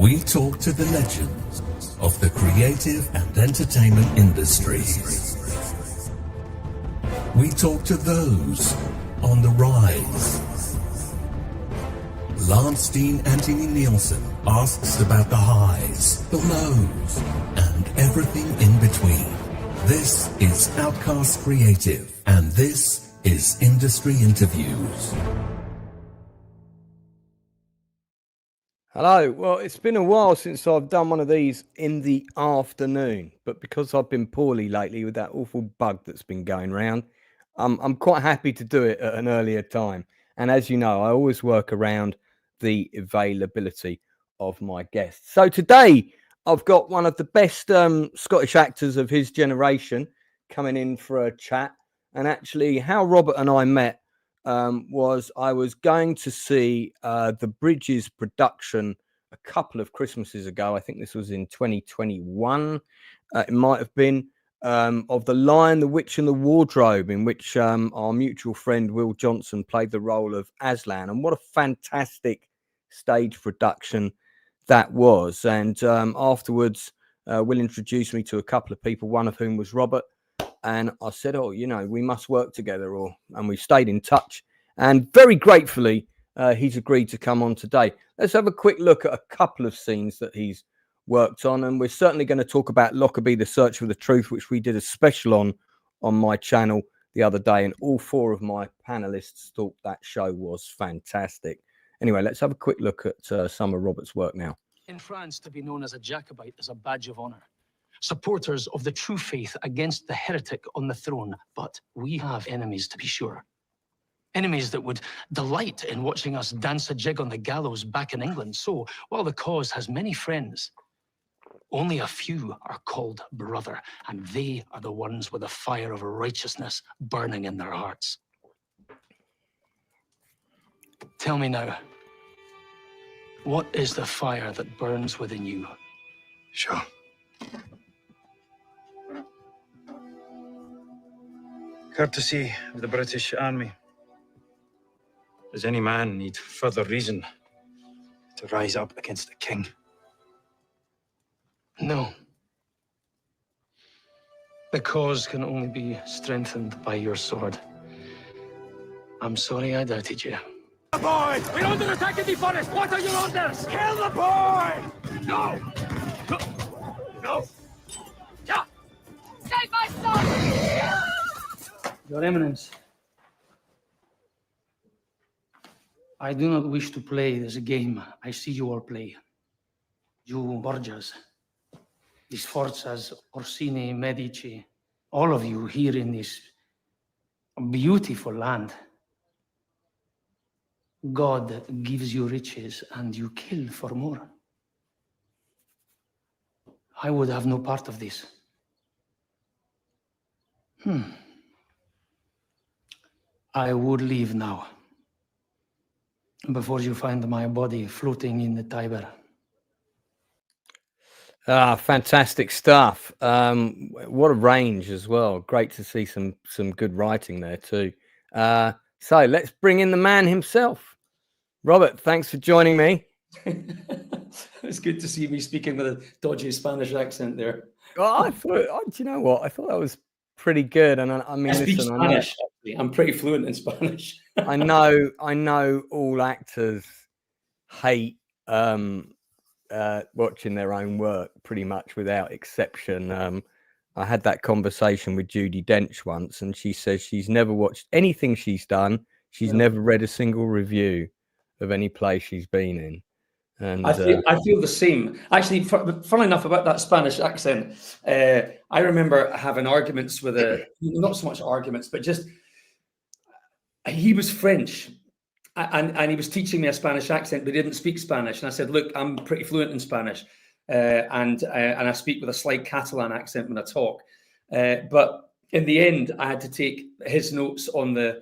We talk to the legends of the creative and entertainment industries. We talk to those on the rise. Steen Anthony Nielsen asks about the highs, the lows, and everything in between. This is Outcast Creative, and this is Industry Interviews. Hello. Well, it's been a while since I've done one of these in the afternoon, but because I've been poorly lately with that awful bug that's been going around, I'm quite happy to do it at an earlier time. And as you know, I always work around the availability of my guests. So today I've got one of the best Scottish actors of his generation coming in for a chat. And actually how Robert and I met was I was going to see the Bridges production a couple of Christmases ago. I think this was in 2021. It might have been of The Lion, the Witch and the Wardrobe, in which our mutual friend Wil Johnson played the role of Aslan. And what a fantastic stage production that was. And afterwards, Wil introduced me to a couple of people, one of whom was Robert. And I said, oh, you know, we must work together. And we stayed in touch. And very gratefully, he's agreed to come on today. Let's have a quick look at a couple of scenes that he's worked on. And we're certainly going to talk about Lockerbie, The Search for the Truth, which we did a special on my channel the other day. And all four of my panelists thought that show was fantastic. Anyway, let's have a quick look at some of Robert's work now. In France, to be known as a Jacobite is a badge of honor. Supporters of the true faith against the heretic on the throne. But we have enemies, to be sure. Enemies that would delight in watching us dance a jig on the gallows back in England. So, while the cause has many friends, only a few are called brother, and they are the ones with the fire of righteousness burning in their hearts. Tell me now, what is the fire that burns within you? Sure. Courtesy of the British Army. Does any man need further reason to rise up against the king? No. The cause can only be strengthened by your sword. I'm sorry I doubted you. The boy! We're under attack in the forest! What are your orders? Kill the boy! No! No! No! Yeah! Save my son! Your Eminence, I do not wish to play this game I see you all play. You Borgias, the Sforzas, Orsini, Medici, all of you here in this beautiful land. God gives you riches and you kill for more. I would have no part of this. I would leave now, before you find my body floating in the Tiber. Fantastic stuff. What a range as well. Great to see some good writing there too. So let's bring in the man himself. Robert, thanks for joining me. It's good to see me speaking with a dodgy Spanish accent there. Well, I thought, do you know what? I thought that was pretty good. And I mean, I speak Spanish. Actually, I'm pretty fluent in Spanish. I know all actors hate watching their own work pretty much without exception. I had that conversation with Judi Dench once, and she says she's never watched anything she's done. She's never read a single review of any play she's been in. And I feel the same. Actually, funnily enough, about that Spanish accent, I remember having arguments with not so much arguments, but just, he was French and he was teaching me a Spanish accent, but he didn't speak Spanish. And I said, look, I'm pretty fluent in Spanish. And I speak with a slight Catalan accent when I talk. But in the end, I had to take his notes on the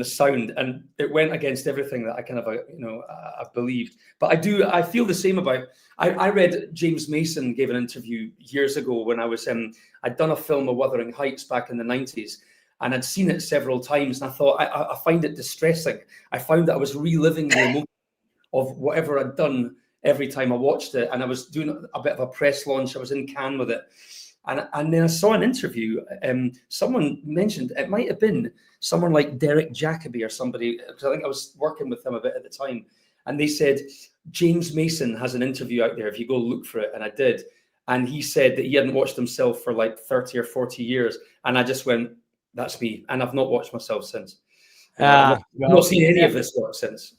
sound, and it went against everything that I kind of, I believed. But I feel the same about, I read James Mason gave an interview years ago when I was, I'd done a film of Wuthering Heights back in the 90s, and I'd seen it several times, and I thought, I find it distressing. I found that I was reliving the emotion of whatever I'd done every time I watched it. And I was doing a bit of a press launch. I was in Cannes with it. And then I saw an interview. Someone mentioned, it might have been someone like Derek Jacobi or somebody, because I think I was working with him a bit at the time. And they said, James Mason has an interview out there if you go look for it. And I did. And he said that he hadn't watched himself for like 30 or 40 years. And I just went, that's me. And I've not watched myself since. I've not seen any of this work since,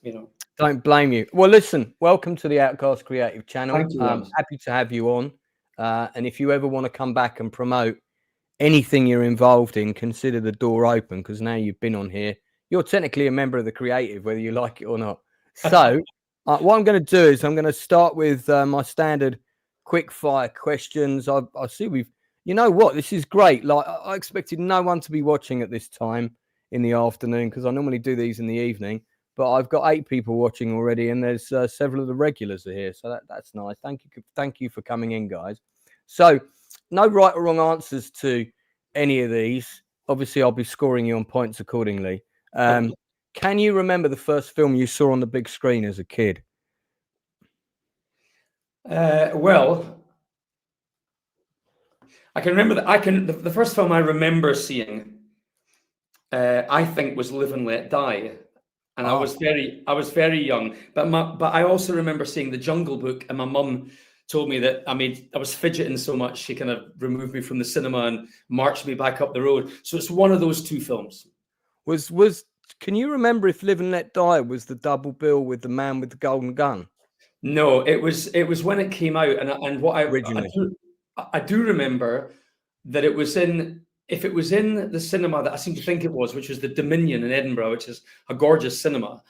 Don't blame you. Well, listen, welcome to the Outcast Creative channel. Thank you, I'm happy to have you on. And if you ever want to come back and promote anything you're involved in, consider the door open, because now you've been on here, you're technically a member of the creative, whether you like it or not. So what I'm going to do is I'm going to start with my standard quick fire questions. I see you know what, this is great. Like, I expected no one to be watching at this time in the afternoon, because I normally do these in the evening, but I've got 8 people watching already, and there's several of the regulars are here, so that's nice. Thank you for coming in, guys. So no right or wrong answers to any of these. Obviously, I'll be scoring you on points accordingly. Can you remember the first film you saw on the big screen as a kid? Well, I can remember that. The first film I remember seeing, I think, was Live and Let Die, and I was very young. But I also remember seeing The Jungle Book, and my mum told me that I was fidgeting so much she kind of removed me from the cinema and marched me back up the road. So it's one of those 2 films. Can you remember if Live and Let Die was the double bill with The Man with the Golden Gun? No, it was when it came out, and what I do remember that it was in. If it was in the cinema that I seem to think it was, which was the Dominion in Edinburgh, which is a gorgeous cinema,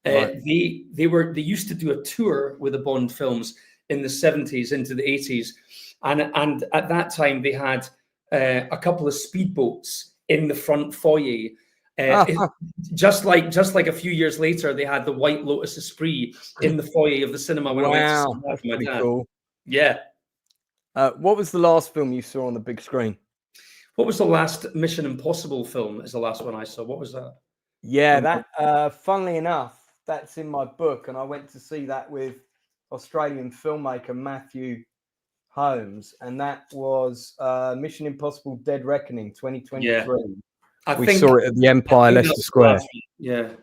right. They used to do a tour with the Bond films in the 70s into the 80s, and at that time they had a couple of speedboats in the front foyer. Just like a few years later, they had the White Lotus Esprit in the foyer of the cinema when I went to see that with my dad. Cool. Yeah. What was the last film you saw on the big screen? What was the last Mission Impossible film? Is the last one I saw. What was that? Yeah, that. Funnily enough, that's in my book, and I went to see that with Australian filmmaker Matthew Holmes, and that was Mission Impossible: Dead Reckoning 2023. Yeah. We saw it at the Empire, Leicester Square. Yeah.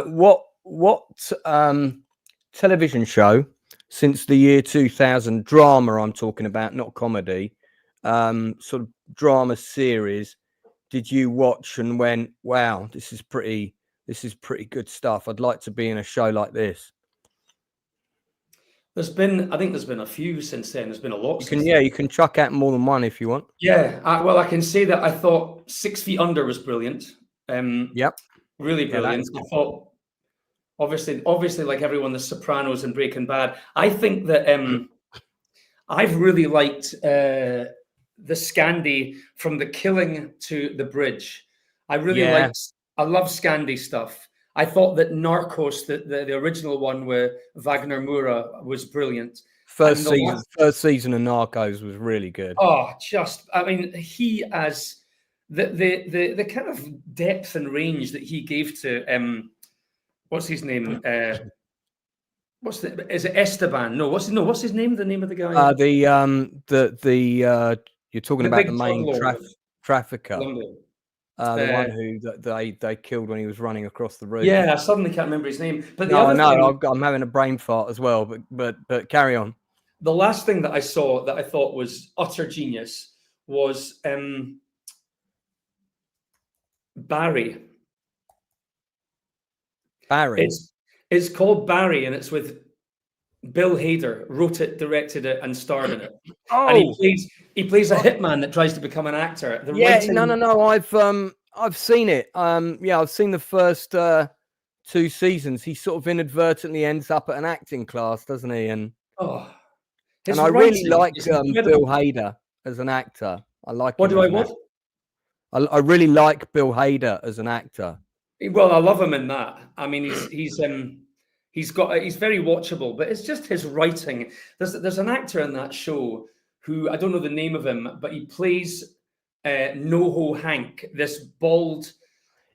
What television show since the year 2000, drama I'm talking about, not comedy, sort of drama series, did you watch and went, wow, this is pretty good stuff. I'd like to be in a show like this? I think there's been a few since then. There's been a lot. You can chuck out more than one if you want. Yeah, well, I can say that I thought 6 Feet Under was brilliant. Yep, really brilliant. I thought, obviously, like everyone, The Sopranos and Breaking Bad. I think that I've really liked the Scandi from The Killing to The Bridge. I love Scandi stuff. I thought that Narcos, the original one with Wagner Moura, was brilliant. First season of Narcos was really good. Oh, he as the kind of depth and range that he gave to what's his name? Is it Esteban? No, what's his name? The name of the guy? You're talking about the main trafficker. The one who they killed when he was running across the road. Yeah, I suddenly can't remember his name. But I'm having a brain fart as well. But carry on. The last thing that I saw that I thought was utter genius was Barry. Barry. It's called Barry, and it's with Bill Hader. Wrote it, directed it, and starred in it. Oh, and he plays a hitman that tries to become an actor. No. I've seen it. I've seen the first 2 seasons. He sort of inadvertently ends up at an acting class, doesn't he? And I really like Bill Hader as an actor. I like. What do I want? I really like Bill Hader as an actor. Well, I love him in that. I mean, he's very watchable, but it's just his writing. There's an actor in that show who I don't know the name of him, but he plays NoHo Hank, this bald.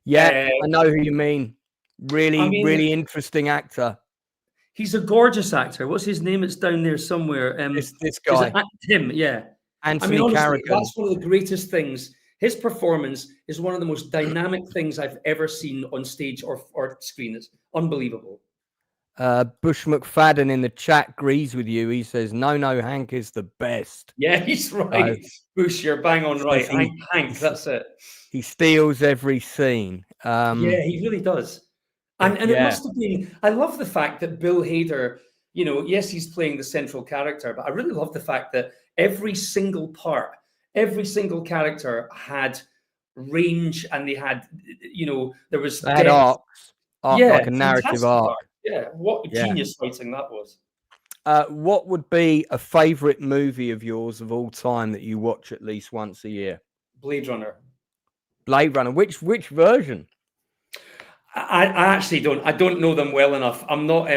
Yeah, I know who you mean. Really interesting actor. He's a gorgeous actor. What's his name? It's down there somewhere. This guy, him, yeah. Antony Honestly, Carrigan. that's one of the greatest things. His performance is one of the most dynamic things I've ever seen on stage or screen. It's unbelievable. Bush McFadden in the chat agrees with you. He says, no, Hank is the best. Yeah, he's right. Bush, you're bang on right. Hank, that's it. He steals every scene. Yeah, he really does. And it must have been, I love the fact that Bill Hader, yes, he's playing the central character, but I really love the fact that every single character had range, and they had, there was arcs, like a narrative arc. Yeah, what genius writing that was. What would be a favorite movie of yours of all time that you watch at least once a year? Blade Runner. Which version? I actually don't. I don't know them well enough. I'm not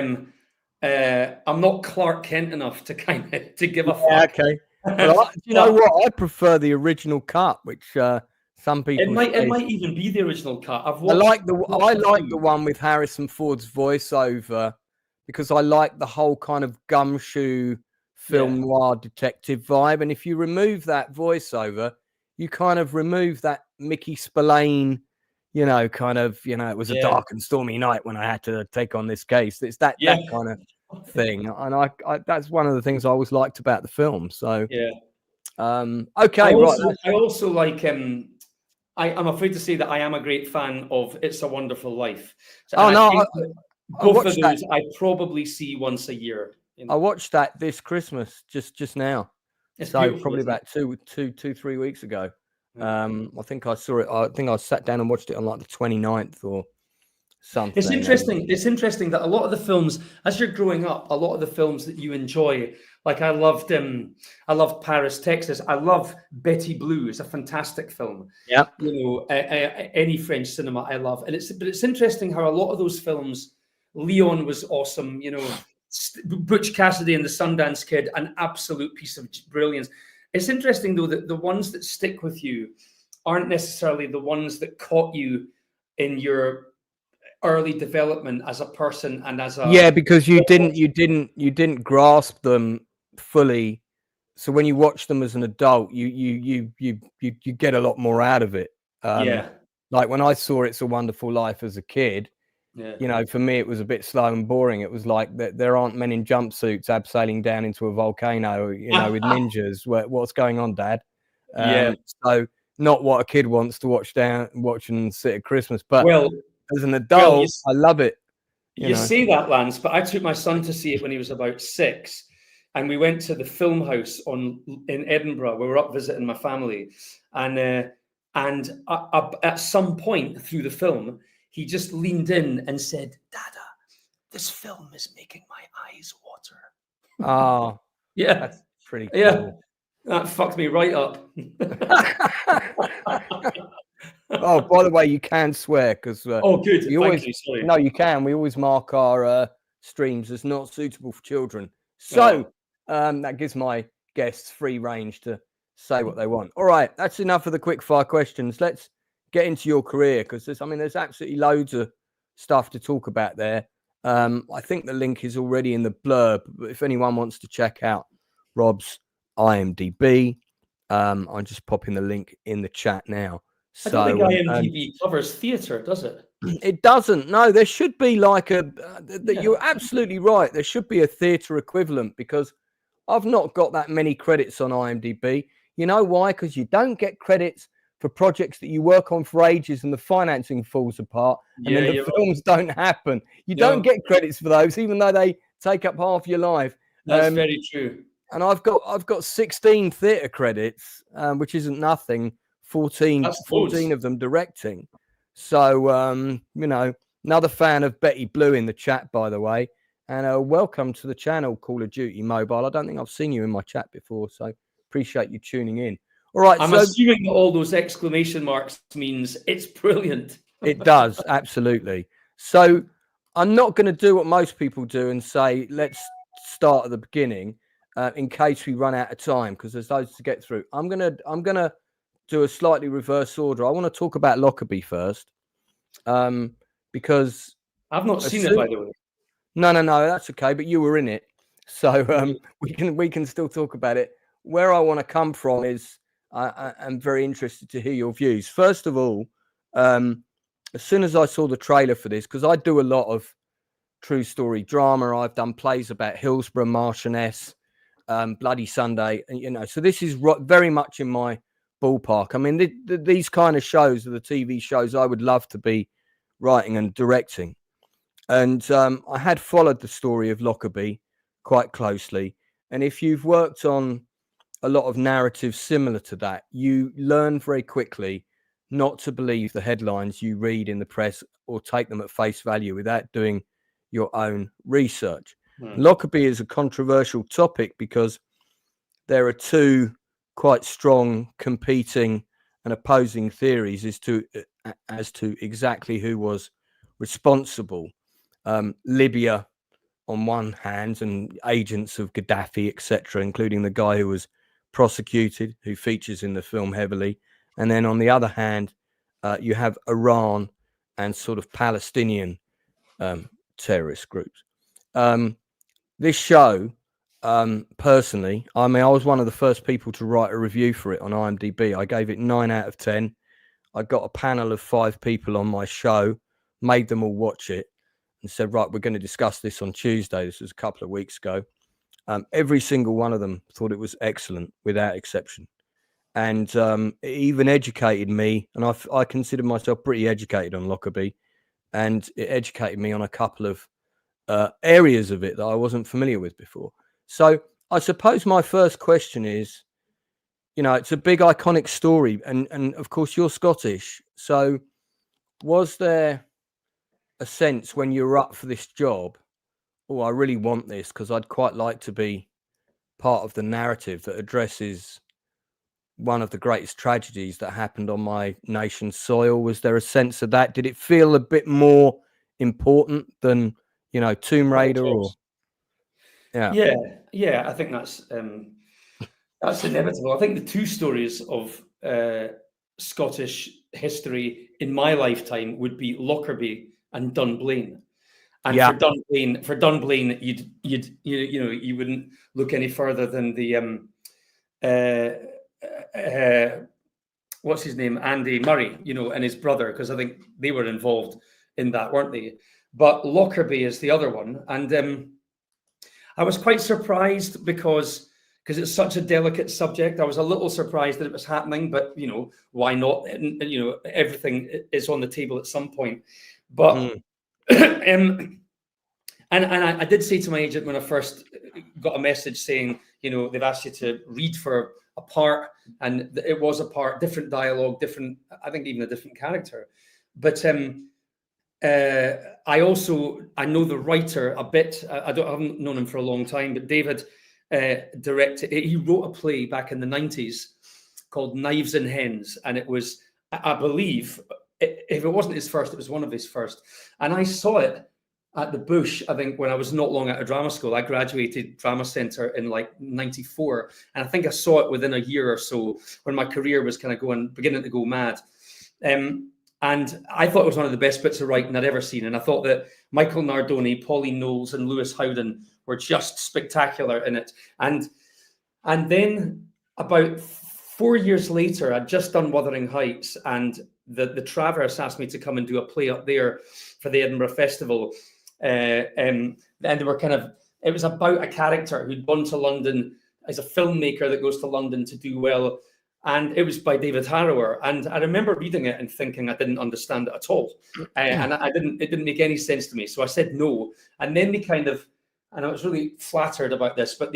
Clark Kent enough to to give a fuck. Okay. Well, you know what? I prefer the original cut, which some people. It might even be the original cut. I like the one with Harrison Ford's voiceover, because I like the whole kind of gumshoe film noir detective vibe. And if you remove that voiceover, you kind of remove that Mickey Spillane, it was a dark and stormy night when I had to take on this case. It's that kind of thing. And I that's one of the things I always liked about the film. So, okay. I also like, I'm afraid to say that I am a great fan of It's a Wonderful Life. Both of those I probably see once a year. I watched that this Christmas, just now. It's probably about 3 weeks ago. I think I saw it. I think I sat down and watched it on like the 29th or something. It's interesting. It's interesting that a lot of the films, as you're growing up, a lot of the films that you enjoy, like I loved Paris, Texas. I love Betty Blue. It's a fantastic film. Yeah. Any French cinema I love, but it's interesting how a lot of those films. Leon was awesome. Butch Cassidy and the Sundance Kid, an absolute piece of brilliance. It's interesting, though, that the ones that stick with you aren't necessarily the ones that caught you in your early development as a person and as a because you didn't grasp them fully. So when you watch them as an adult, you get a lot more out of it. Like when I saw It's a Wonderful Life as a kid. For me, it was a bit slow and boring. It was like that there aren't men in jumpsuits abseiling down into a volcano, with ninjas. What's going on, Dad? So not what a kid wants to watch and sit at Christmas. But as an adult, I love it. You say that, Lance, but I took my son to see it when he was about 6, and we went to the film house in Edinburgh. We were up visiting my family, and at some point through the film, he just leaned in and said, "Dada, this film is making my eyes water." Oh, yeah, that's pretty cool. Yeah, that fucked me right up. Oh, by the way, you can swear because good. Sorry. No, you can. We always mark our streams as not suitable for children. So that gives my guests free range to say what they want. All right, that's enough of the quick fire questions. Let's get into your career, because there's absolutely loads of stuff to talk about there. I think the link is already in the blurb, but if anyone wants to check out Rob's IMDb, I'm just popping the link in the chat now. I don't think IMDb covers theatre, does it? It doesn't. No, there should be like you're absolutely right. There should be a theatre equivalent, because I've not got that many credits on IMDb. You know why? Because you don't get credits for projects that you work on for ages and the financing falls apart and then the films don't happen. You don't get credits for those, even though they take up half your life. That's very true. And I've got 16 theatre credits, which isn't nothing. 14 of them directing. So, another fan of Betty Blue in the chat, by the way. And welcome to the channel, Call of Duty Mobile. I don't think I've seen you in my chat before, so appreciate you tuning in. All right, I'm assuming that all those exclamation marks means it's brilliant. It does, absolutely. So I'm not going to do what most people do and say, let's start at the beginning in case we run out of time, because there's loads to get through. I'm gonna do a slightly reverse order. I want to talk about Lockerbie first, because I've not seen it, by the way. No, that's okay. But you were in it, so we can still talk about it. Where I want to come from is I'm very interested to hear your views. First of all, as soon as I saw the trailer for this, because I do a lot of true story drama, I've done plays about Hillsborough, Marchioness, Bloody Sunday, and so this is very much in my ballpark. I mean, these kind of shows are the TV shows I would love to be writing and directing. And I had followed the story of Lockerbie quite closely. And if you've worked on a lot of narratives similar to that, you learn very quickly not to believe the headlines you read in the press or take them at face value without doing your own research. Lockerbie is a controversial topic because there are two quite strong competing and opposing theories as to exactly who was responsible. Libya on one hand, and agents of Gaddafi, etc., including the guy who was prosecuted, who features in the film heavily. And then on the other hand, you have Iran and sort of Palestinian terrorist groups. This show, personally, I mean, I was one of the first people to write a review for it on IMDb. I gave it 9 out of 10. I got a panel of 5 people on my show, made them all watch it, and said, right, we're going to discuss this on Tuesday. This was a couple of weeks ago. Every single one of them thought it was excellent, without exception. And it even educated me, and I consider myself pretty educated on Lockerbie, and it educated me on a couple of areas of it that I wasn't familiar with before. So I suppose my first question is, it's a big iconic story, and of course you're Scottish. So was there a sense when you were up for this job, oh, I really want this because I'd quite like to be part of the narrative that addresses one of the greatest tragedies that happened on my nation's soil? Was there a sense of that? Did it feel a bit more important than, Tomb Raider or? Yeah. I think that's inevitable. I think the two stories of Scottish history in my lifetime would be Lockerbie and Dunblane. And for Dunblane, you wouldn't look any further than the what's his name, Andy Murray, and his brother, because I think they were involved in that, weren't they? But Lockerbie is the other one, and I was quite surprised because it's such a delicate subject. I was a little surprised that it was happening, but why not? And everything is on the table at some point. But and I did say to my agent when I first got a message saying, they've asked you to read for a part, and it was a part, different dialogue, different, I think even a different character. But I know the writer a bit. I haven't known him for a long time, but David directed. He wrote a play back in the 90s called Knives and Hens, and it was, I believe, if it wasn't his first, it was one of his first. And I saw it at the Bush, I think, when I was not long out of drama school. I graduated drama centre in like 94, and I think I saw it within a year or so when my career was kind of beginning to go mad. And I thought it was one of the best bits of writing I'd ever seen. And I thought that Michael Nardoni, Pauline Knowles, and Lewis Howden were just spectacular in it. And then about 4 years later, I'd just done Wuthering Heights, and the Traverse asked me to come and do a play up there for the Edinburgh Festival. And they were it was about a character who'd gone to London as a filmmaker that goes to London to do well. And it was by David Harrower. And I remember reading it and thinking I didn't understand it at all. And it didn't make any sense to me. So I said no. And then they and I was really flattered about this, but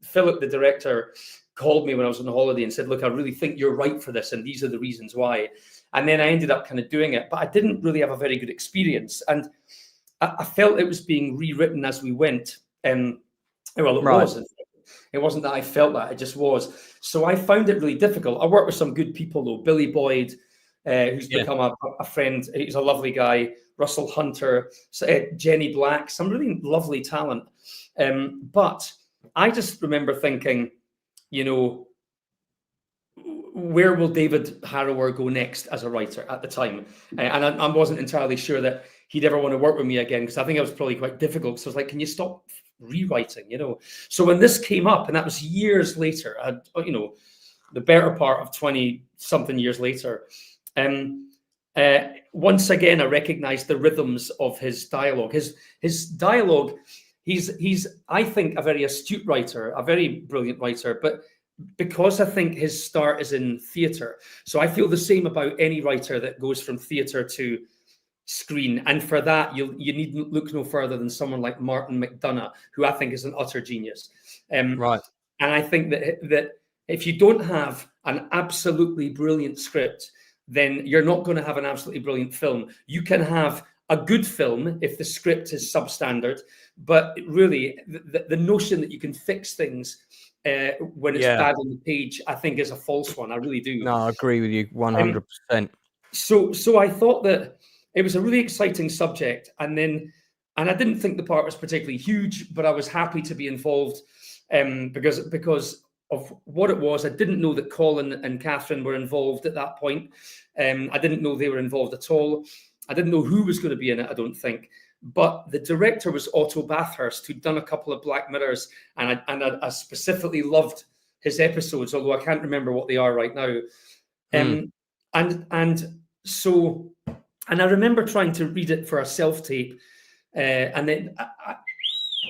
Philip, the director, called me when I was on holiday and said, look, I really think you're right for this, and these are the reasons why. And then I ended up kind of doing it, but I didn't really have a very good experience. And I felt it was being rewritten as we went. Was. It wasn't that I felt that, it just was. So I found it really difficult. I worked with some good people, though. Billy Boyd, who's become a friend. He's a lovely guy. Russell Hunter, Jenny Black, some really lovely talent. But I just remember thinking, where will David Harrower go next as a writer at the time? And I wasn't entirely sure that he'd ever want to work with me again, because I think it was probably quite difficult. So I was like, can you stop rewriting, you know? So when this came up, and that was years later, you know, the better part of 20-something years later, once again, I recognized the rhythms of his dialogue. His dialogue, he's I think, a very astute writer, a very brilliant writer, but because I think his start is in theatre. So I feel the same about any writer that goes from theatre to screen. And for that, you need look no further than someone like Martin McDonagh, who I think is an utter genius. Right. And I think that if you don't have an absolutely brilliant script, then you're not going to have an absolutely brilliant film. You can have a good film if the script is substandard, but really the notion that you can fix things when it's bad on the page, I think, is a false one. I really do. No, I agree with you 100%. So I thought that it was a really exciting subject, and I didn't think the part was particularly huge, but I was happy to be involved because of what it was. I didn't know that Colin and Catherine were involved at that point. I didn't know they were involved at all. I didn't know who was going to be in it, I don't think. But the director was Otto Bathurst, who'd done a couple of Black Mirrors, and I specifically loved his episodes, although I can't remember what they are right now. And I remember trying to read it for a self-tape, and then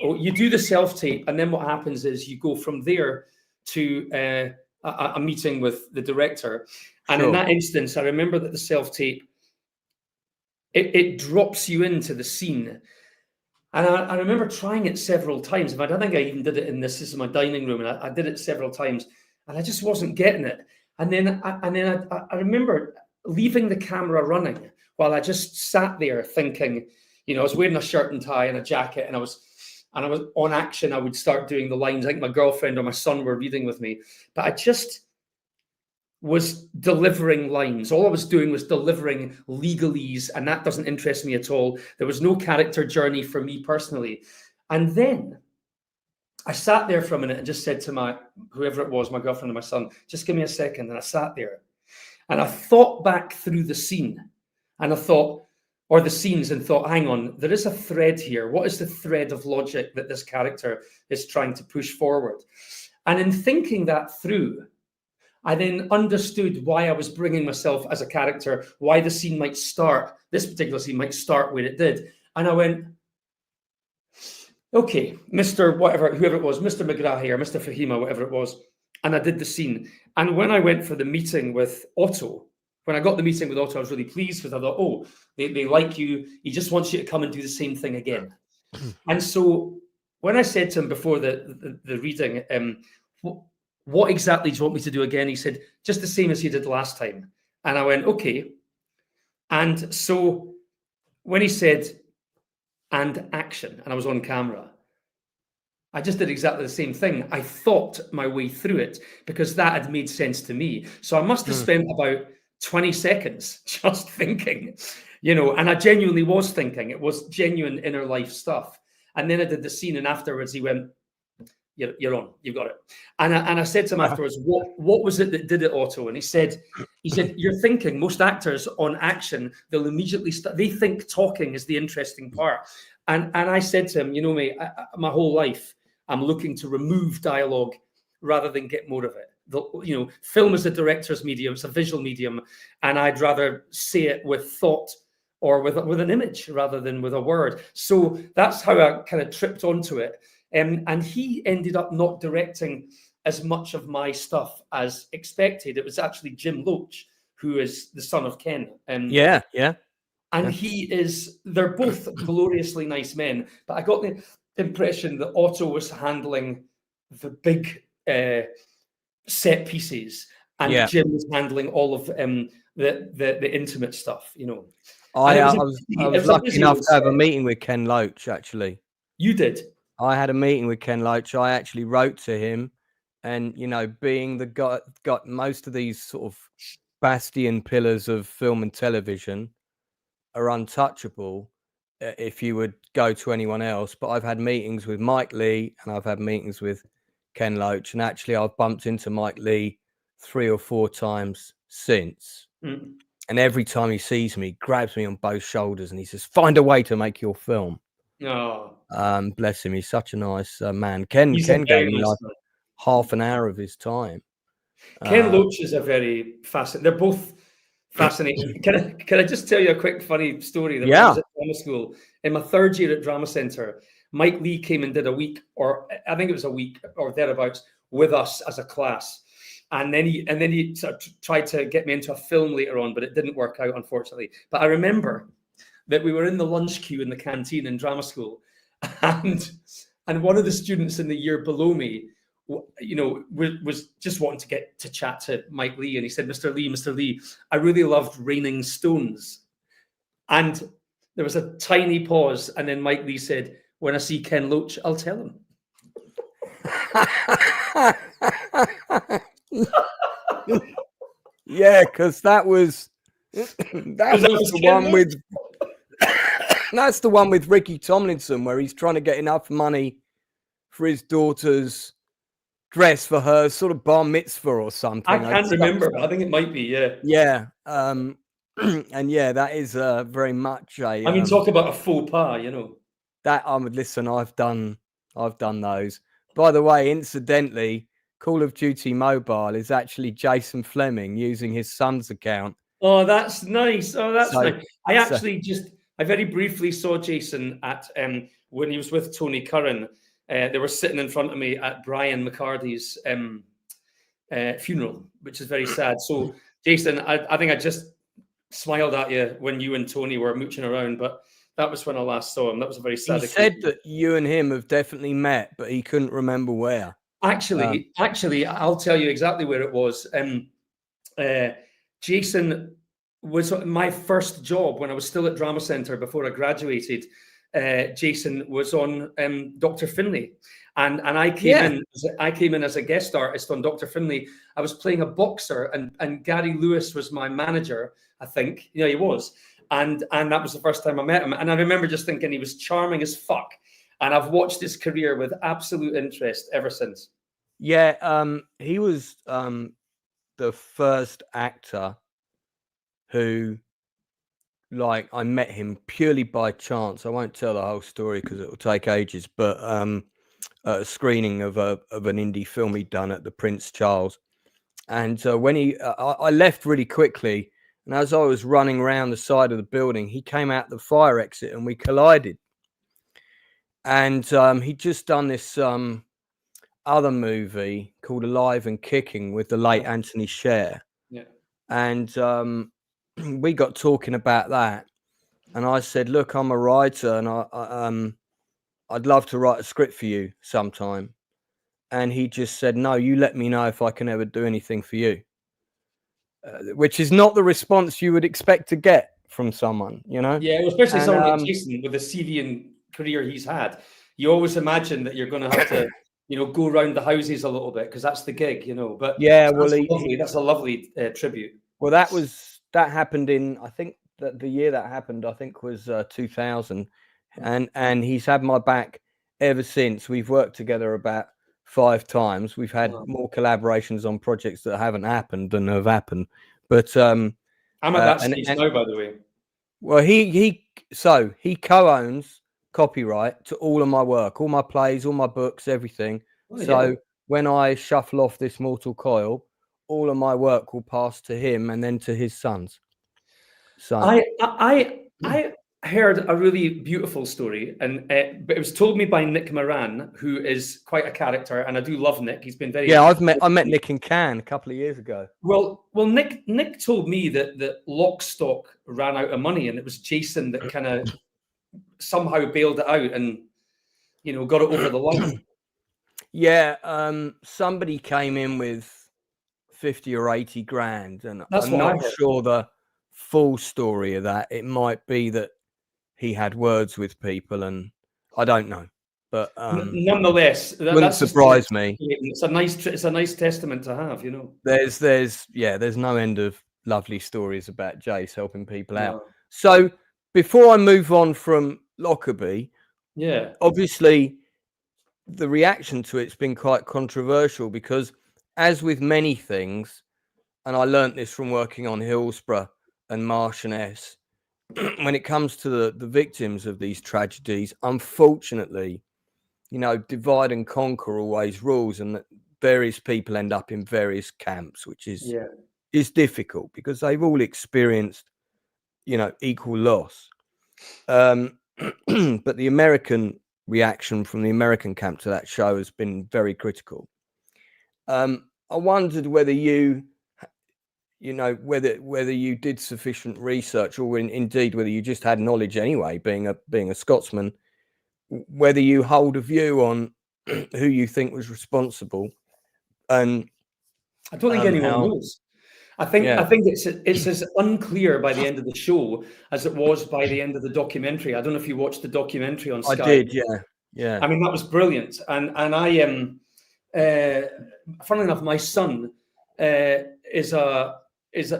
you do the self-tape, and then what happens is you go from there to a meeting with the director. And in that instance, I remember that the self-tape, it drops you into the scene. And I remember trying it several times. I don't think I even did it in this is my dining room, and I did it several times, and I just wasn't getting it. And then I remember leaving the camera running while I just sat there thinking, you know, I was wearing a shirt and tie and a jacket, and I was on action. I would start doing the lines. I think my girlfriend or my son were reading with me, but I just was delivering lines. All I was doing was delivering legalese, and that doesn't interest me at all. There was no character journey for me personally. And then I sat there for a minute and just said to whoever it was, my girlfriend and my son, just give me a second. And I sat there and I thought back through the scene, and I thought, or the scenes, and thought, hang on, there is a thread here. What is the thread of logic that this character is trying to push forward? And in thinking that through, I then understood why I was bringing myself as a character, why the scene might start, this particular scene might start where it did. And I went, okay, Mr. whatever, whoever it was, Mr. McGrahy or Mr. Fahima, whatever it was. And I did the scene. And when I went for the meeting with Otto, when I got the meeting with Otto, I was really pleased, because I thought, oh, they like you. He just wants you to come and do the same thing again. And so when I said to him before the reading, what exactly do you want me to do again? He said, just the same as you did last time. And I went, okay. And so when he said, and action, and I was on camera, I just did exactly the same thing. I thought my way through it because that had made sense to me. So I must have spent about 20 seconds just thinking, you know, and I genuinely was thinking. It was genuine inner life stuff. And then I did the scene, and afterwards he went, you're on, you've got it. And I said to him afterwards, what was it that did it, Otto? And he said, you're thinking. Most actors on action, they'll immediately they think talking is the interesting part. And I said to him, you know, mate, my whole life, I'm looking to remove dialogue rather than get more of it. Film is a director's medium, it's a visual medium, and I'd rather say it with thought or with an image rather than with a word. So that's how I kind of tripped onto it. And he ended up not directing as much of my stuff as expected. It was actually Jim Loach, who is the son of Ken. And they're both gloriously nice men. But I got the impression that Otto was handling the big set pieces, and Jim was handling all of the intimate stuff, you know. I was lucky enough to have a meeting with Ken Loach, actually. You did? I had a meeting with Ken Loach. I actually wrote to him, and, you know, being the guy got most of these sort of bastion pillars of film and television are untouchable if you would go to anyone else. But I've had meetings with Mike Leigh, and I've had meetings with Ken Loach, and actually I've bumped into Mike Leigh 3 or 4 times since. And every time he sees me, he grabs me on both shoulders and he says, "Find a way to make your film." Oh, Bless him. He's such a nice man. Ken he's a gave very me nice like man. half an hour of his time. Ken Loach is a very fascinating. They're both fascinating. Can I just tell you a quick funny story? That when I was at drama school in my 3rd year at Drama Centre, Mike Lee came and did a week, or I think it was a week or thereabouts, with us as a class. And then he sort of tried to get me into a film later on, but it didn't work out, unfortunately. But I remember that we were in the lunch queue in the canteen in drama school, and one of the students in the year below me, was just wanting to get to chat to Mike Lee, and he said, Mr. Lee, I really loved Raining Stones." And there was a tiny pause, and then Mike Lee said, "When I see Ken Loach, I'll tell him." Yeah, because that was the one with that's the one with Ricky Tomlinson, where he's trying to get enough money for his daughter's dress for her sort of bar mitzvah or something. I can't remember, but I think it might be, yeah. Yeah. And yeah, that is very much a. I mean, talk about a faux pas, That listen, I've done those. By the way, incidentally, Call of Duty Mobile is actually Jason Flemyng using his son's account. Oh, that's nice. Nice. I very briefly saw Jason at when he was with Tony Curran. They were sitting in front of me at Brian McCarthy's funeral, which is very sad. So, Jason, I think I just smiled at you when you and Tony were mooching around, but that was when I last saw him. That was a very sad occasion. He said that you and him have definitely met, but he couldn't remember where. Actually, I'll tell you exactly where it was. Jason was my first job when I was still at Drama Centre before I graduated. Jason was on Dr. Finlay, and I came in as a guest artist on Dr. Finlay. I was playing a boxer, and Gary Lewis was my manager. I think he was, and that was the first time I met him. And I remember just thinking he was charming as fuck. And I've watched his career with absolute interest ever since. Yeah, he was the first actor who, like, I met him purely by chance. I won't tell the whole story because it will take ages, but a screening of an indie film he'd done at the Prince Charles. And when I left really quickly, and as I was running around the side of the building, he came out the fire exit and we collided. And he'd just done this other movie called Alive and Kicking with the late Antony Sher. Yeah. And we got talking about that. And I said, look, I'm a writer and I'd love to write a script for you sometime. And he just said, no, you let me know if I can ever do anything for you. Which is not the response you would expect to get from someone, Yeah, well, especially someone like Jason with the CV and career he's had. You always imagine that you're going to have to, go around the houses a little bit because that's the gig, But yeah, well, that's a lovely tribute. Well, that happened in, I think that the year that happened, I think was 2000, and he's had my back ever since. We've worked together about 5 times. We've had more collaborations on projects that haven't happened than have happened. But I'm at that stage now, by the way. Well, he co-owns copyright to all of my work, all my plays, all my books, everything. When I shuffle off this mortal coil, all of my work will pass to him and then to his sons. So I heard a really beautiful story, and but it was told me by Nick Moran, who is quite a character, and I do love Nick. He's been very I met Nick in Cannes a couple of years ago. Well, Nick told me that Lock Stock ran out of money, and it was Jason that kind of somehow bailed it out and got it over the line. Yeah, somebody came in with 50 or 80 grand, and I'm not sure the full story of that. It might be that he had words with people, and I don't know. But nonetheless, wouldn't surprise me. It's a nice testament to have, There's no end of lovely stories about Jace helping people out. So before I move on from Lockerbie, obviously the reaction to it's been quite controversial because, as with many things, and I learnt this from working on Hillsborough and Marchioness, when it comes to the victims of these tragedies, unfortunately, you know, divide and conquer always rules, and that various people end up in various camps, which is difficult because they've all experienced, you know, equal loss. But the American reaction from the American camp to that show has been very critical. I wondered whether you know, whether you did sufficient research, or indeed whether you just had knowledge anyway, being a Scotsman, whether you hold a view on who you think was responsible. And I don't think anyone knows. I think it's as unclear by the end of the show as it was by the end of the documentary. I don't know if you watched the documentary on Sky. I did, yeah. I mean, that was brilliant. And I am, funnily enough, my son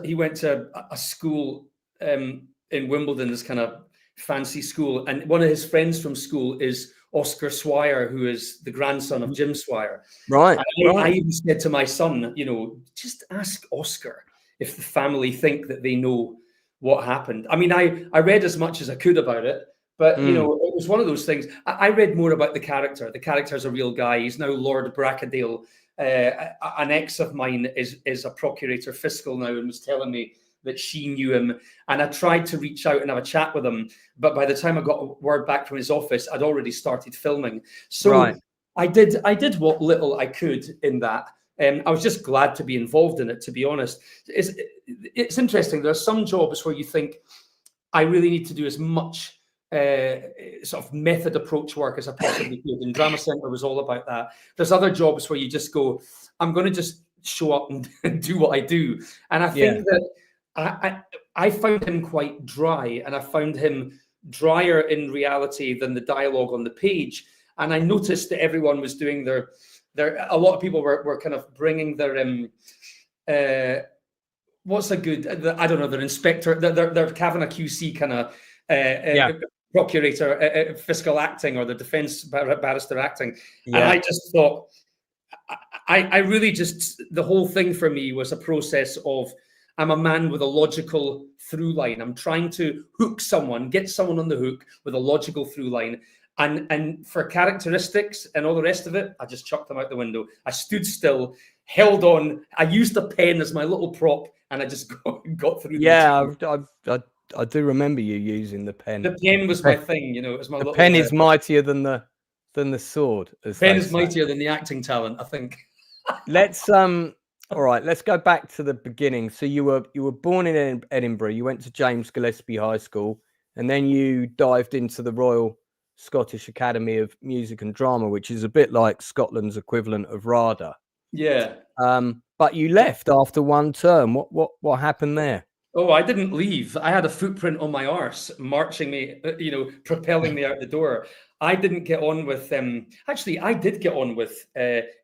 he went to a school in Wimbledon, this kind of fancy school, and one of his friends from school is Oscar Swire, who is the grandson of Jim Swire. Right. I even said to my son, you know, just ask Oscar if the family think that they know what happened. I mean, I read as much as I could about it, but you know, it was one of those things. I read more about the character. The character's a real guy. He's now Lord Brackadale. An ex of mine is a procurator fiscal now, and was telling me that she knew him, and I tried to reach out and have a chat with him, but by the time I got word back from his office, I'd already started filming. So I did what little I could in that. I was just glad to be involved in it, to be honest. It's interesting. There are some jobs where you think, I really need to do as much sort of method approach work as I possibly could, and Drama Centre was all about that. There's other jobs where you just go, I'm going to just show up and do what I do. And I think that I found him quite dry, and I found him drier in reality than the dialogue on the page. And I noticed that everyone was doing a lot of people were kind of bringing their what's a good, I don't know, their inspector, their Cavanah QC kind of procurator, fiscal acting, or the defense barrister acting. And I just thought, I really just, the whole thing for me was a process of, I'm a man with a logical through line. I'm trying to hook someone, get someone on the hook with a logical through line. And for characteristics and all the rest of it, I just chucked them out the window. I stood still, held on. I used a pen as my little prop, and I just got through. Yeah, I do remember you using the pen. The pen was my thing, you know. It was my the little, pen is mightier than the sword. The pen is mightier than the acting talent, I think. Let's all right, let's go back to the beginning. So you were born in Edinburgh. You went to James Gillespie High School, and then you dived into the Royal Scottish Academy of Music and Drama, which is a bit like Scotland's equivalent of RADA. Yeah. But you left after one term. What happened there? Oh, I didn't leave. I had a footprint on my arse marching me, you know, propelling me out the door. I didn't get on with actually, I did get on with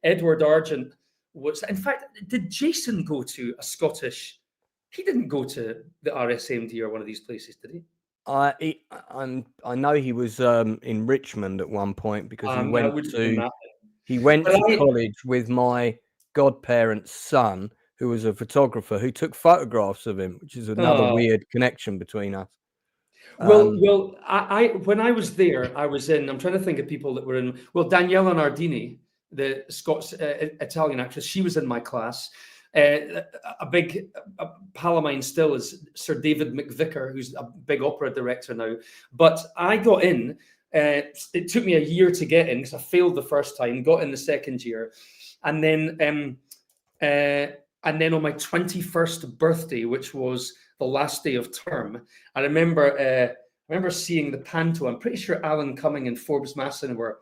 Edward Argent. In fact, did Jason go to a Scottish? He didn't go to the RSMD or one of these places, did he? I know he was in Richmond at one point, because he went to college with my godparents' son, who was a photographer who took photographs of him, which is another weird connection between us. Well, I when I was there, I was in. I'm trying to think of people that were in. Well, Daniela Nardini, the Scots Italian actress, she was in my class. A big pal of mine still is Sir David McVicker, who's a big opera director now. But I got in. It took me a year to get in because I failed the first time, got in the second year, and then on my 21st birthday, which was the last day of term, I remember seeing the panto. I'm pretty sure Alan Cumming and Forbes Masson were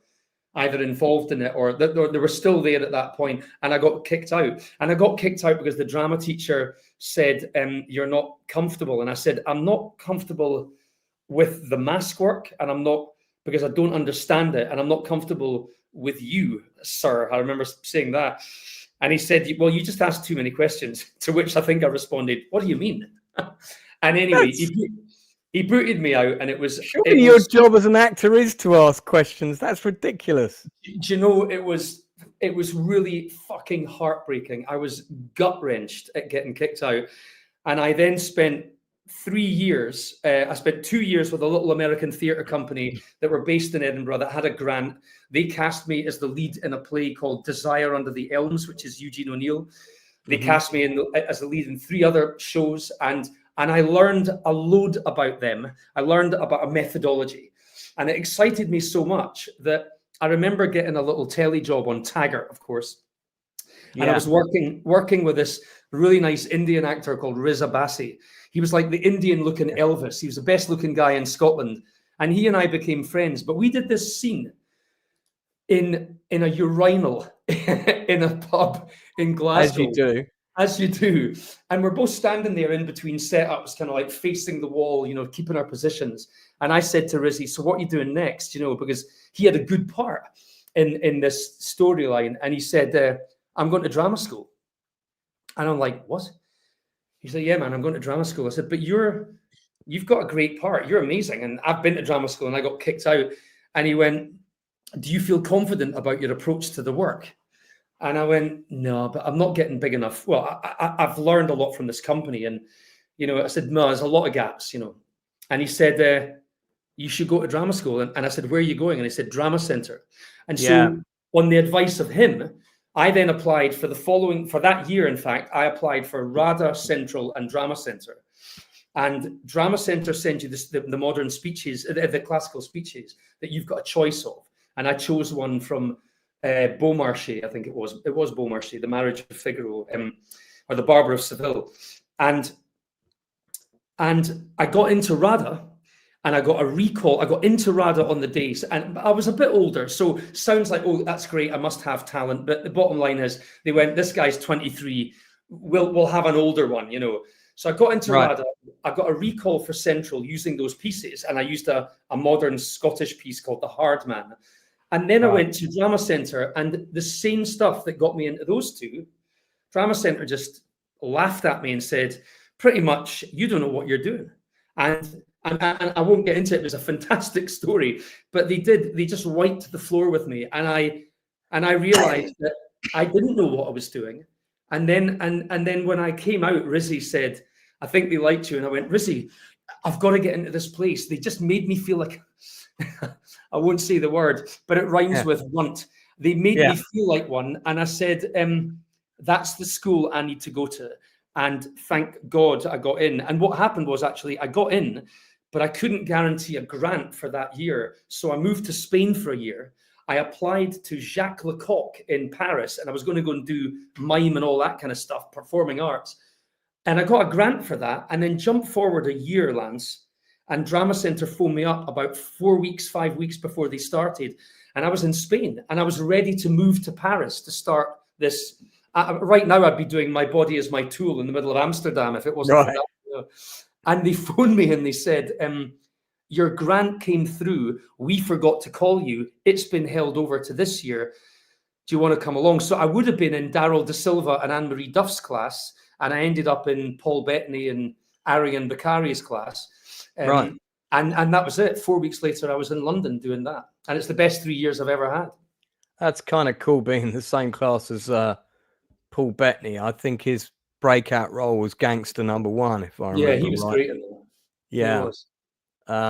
either involved in it or they were still there at that point, and I got kicked out. And I got kicked out because the drama teacher said, you're not comfortable. And I said, I'm not comfortable with the mask work, and I'm not, because I don't understand it, and I'm not comfortable with you, sir. I remember saying that. And he said, well, you just asked too many questions, to which I think I responded, what do you mean? And anyway, he booted me out, and it was... Surely your job as an actor is to ask questions. That's ridiculous. Do you know, it was it was really fucking heartbreaking. I was gut-wrenched at getting kicked out. And I then spent 3 years, I spent 2 years with a little American theatre company that were based in Edinburgh that had a grant. They cast me as the lead in a play called Desire Under the Elms, which is Eugene O'Neill. They cast me as the lead in 3 other shows, and I learned a load about them. I learned about a methodology, and it excited me so much that I remember getting a little telly job on Taggart, of course. And I was working with this really nice Indian actor called Riz Abbasi. He was like the Indian-looking Elvis. He was the best-looking guy in Scotland, and he and I became friends. But we did this scene in a urinal in a pub in Glasgow. As you do. And we're both standing there in between setups, kind of like facing the wall, you know, keeping our positions. And I said to Rizzy, so what are you doing next? You know, because he had a good part in this storyline. And he said, I'm going to drama school. And I'm like, what? He said, yeah, man, I'm going to drama school. I said, but you've got a great part. You're amazing. And I've been to drama school and I got kicked out. And he went, do you feel confident about your approach to the work? And I went, no, but I'm not getting big enough. Well, I've learned a lot from this company. And, you know, I said, no, there's a lot of gaps, you know. And he said, you should go to drama school. And I said, where are you going? And he said, Drama Centre. And so on the advice of him, I then applied for that year, in fact, I applied for RADA Central and Drama Centre. And Drama Centre sends you the modern speeches, the classical speeches that you've got a choice of. And I chose one from Beaumarchais, I think it was Beaumarchais, The Marriage of Figaro, or The Barber of Seville. And I got into RADA, and I got a recall. I got into RADA on the days, and I was a bit older, so sounds like, oh, that's great, I must have talent. But the bottom line is, they went, this guy's 23, we'll have an older one, you know. So I got into RADA. I got a recall for Central using those pieces, and I used a modern Scottish piece called The Hard Man. And then I went to Drama Centre, and the same stuff that got me into those two, Drama Centre just laughed at me and said, pretty much, you don't know what you're doing. And I won't get into it. It was a fantastic story, but they just wiped the floor with me. And I realized that I didn't know what I was doing. And then when I came out, Rizzy said, I think they liked you. And I went, Rizzy, I've got to get into this place. They just made me feel like, I won't say the word, but it rhymes with want. They made me feel like one. And I said, that's the school I need to go to. And thank God I got in. And what happened was, actually, I got in, but I couldn't guarantee a grant for that year. So I moved to Spain for a year. I applied to Jacques Lecoq in Paris, and I was going to go and do mime and all that kind of stuff, performing arts. And I got a grant for that, and then jumped forward a year, Lance, and Drama Centre phoned me up about 5 weeks before they started. And I was in Spain, and I was ready to move to Paris to start this. Right now, I'd be doing My Body Is My Tool in the middle of Amsterdam if it wasn't for that. You know. And they phoned me and they said, your grant came through. We forgot to call you. It's been held over to this year. Do you want to come along? So I would have been in Daryl De Silva and Anne-Marie Duff's class, and I ended up in Paul Bettany and Arian Beccari's class. And that was it. 4 weeks later, I was in London doing that. And it's the best 3 years I've ever had. That's kind of cool, being in the same class as Paul Bettany. I think his breakout role was Gangster #1, if I remember. Yeah, he was great in that. Yeah.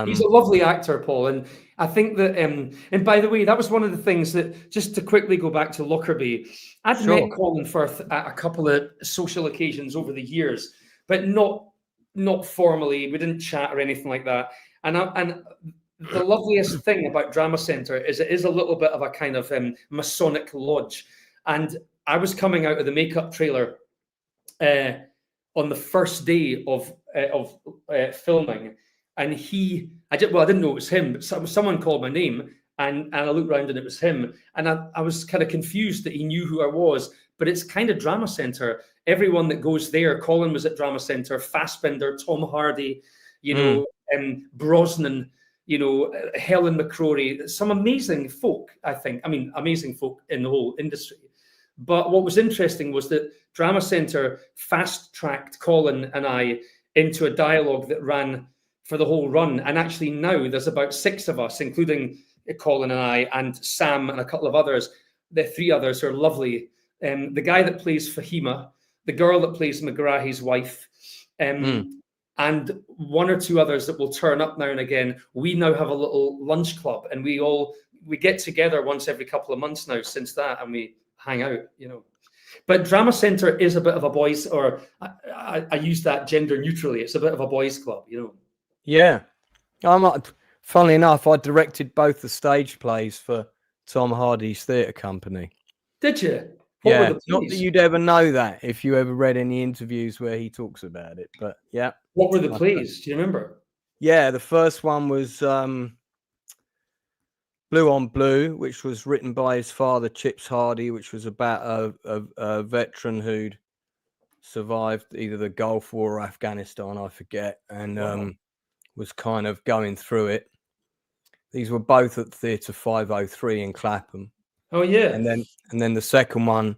He's a lovely actor, Paul. And I think that, and by the way, that was one of the things that, just to quickly go back to Lockerbie, I'd met Colin Firth at a couple of social occasions over the years, but not formally. We didn't chat or anything like that. And the loveliest thing about Drama Centre is it is a little bit of a kind of Masonic lodge. And I was coming out of the makeup trailer on the first day of filming, and I didn't know it was him, but someone called my name, and I looked around and it was him, and I was kind of confused that he knew who I was. But it's kind of Drama Centre. Everyone that goes there, Colin was at Drama Centre, Fassbinder, Tom Hardy, you know, Brosnan, you know, Helen McCrory, some amazing folk, I think. I mean, amazing folk in the whole industry. But what was interesting was that Drama Centre fast-tracked Colin and I into a dialogue that ran for the whole run. And actually now there's about 6 of us, including Colin and I and Sam and a couple of others. the three others are lovely. The guy that plays Fahima, the girl that plays McGrahy's wife, and one or two others that will turn up now and again. We now have a little lunch club, and we get together once every couple of months now since that, and we hang out, you know. But Drama Centre is a bit of a boys, or I use that gender neutrally. It's a bit of a boys' club, you know. Yeah. Funnily enough, I directed both the stage plays for Tom Hardy's theatre company. Did you? What were the plays? Not that you'd ever know that if you ever read any interviews where he talks about it, but yeah. What were the plays? Do you remember? Yeah, the first one was Blue on Blue, which was written by his father, Chips Hardy, which was about a veteran who'd survived either the Gulf War or Afghanistan, I forget, and was kind of going through it. These were both at Theatre 503 in Clapham. Oh yeah. And then the second one,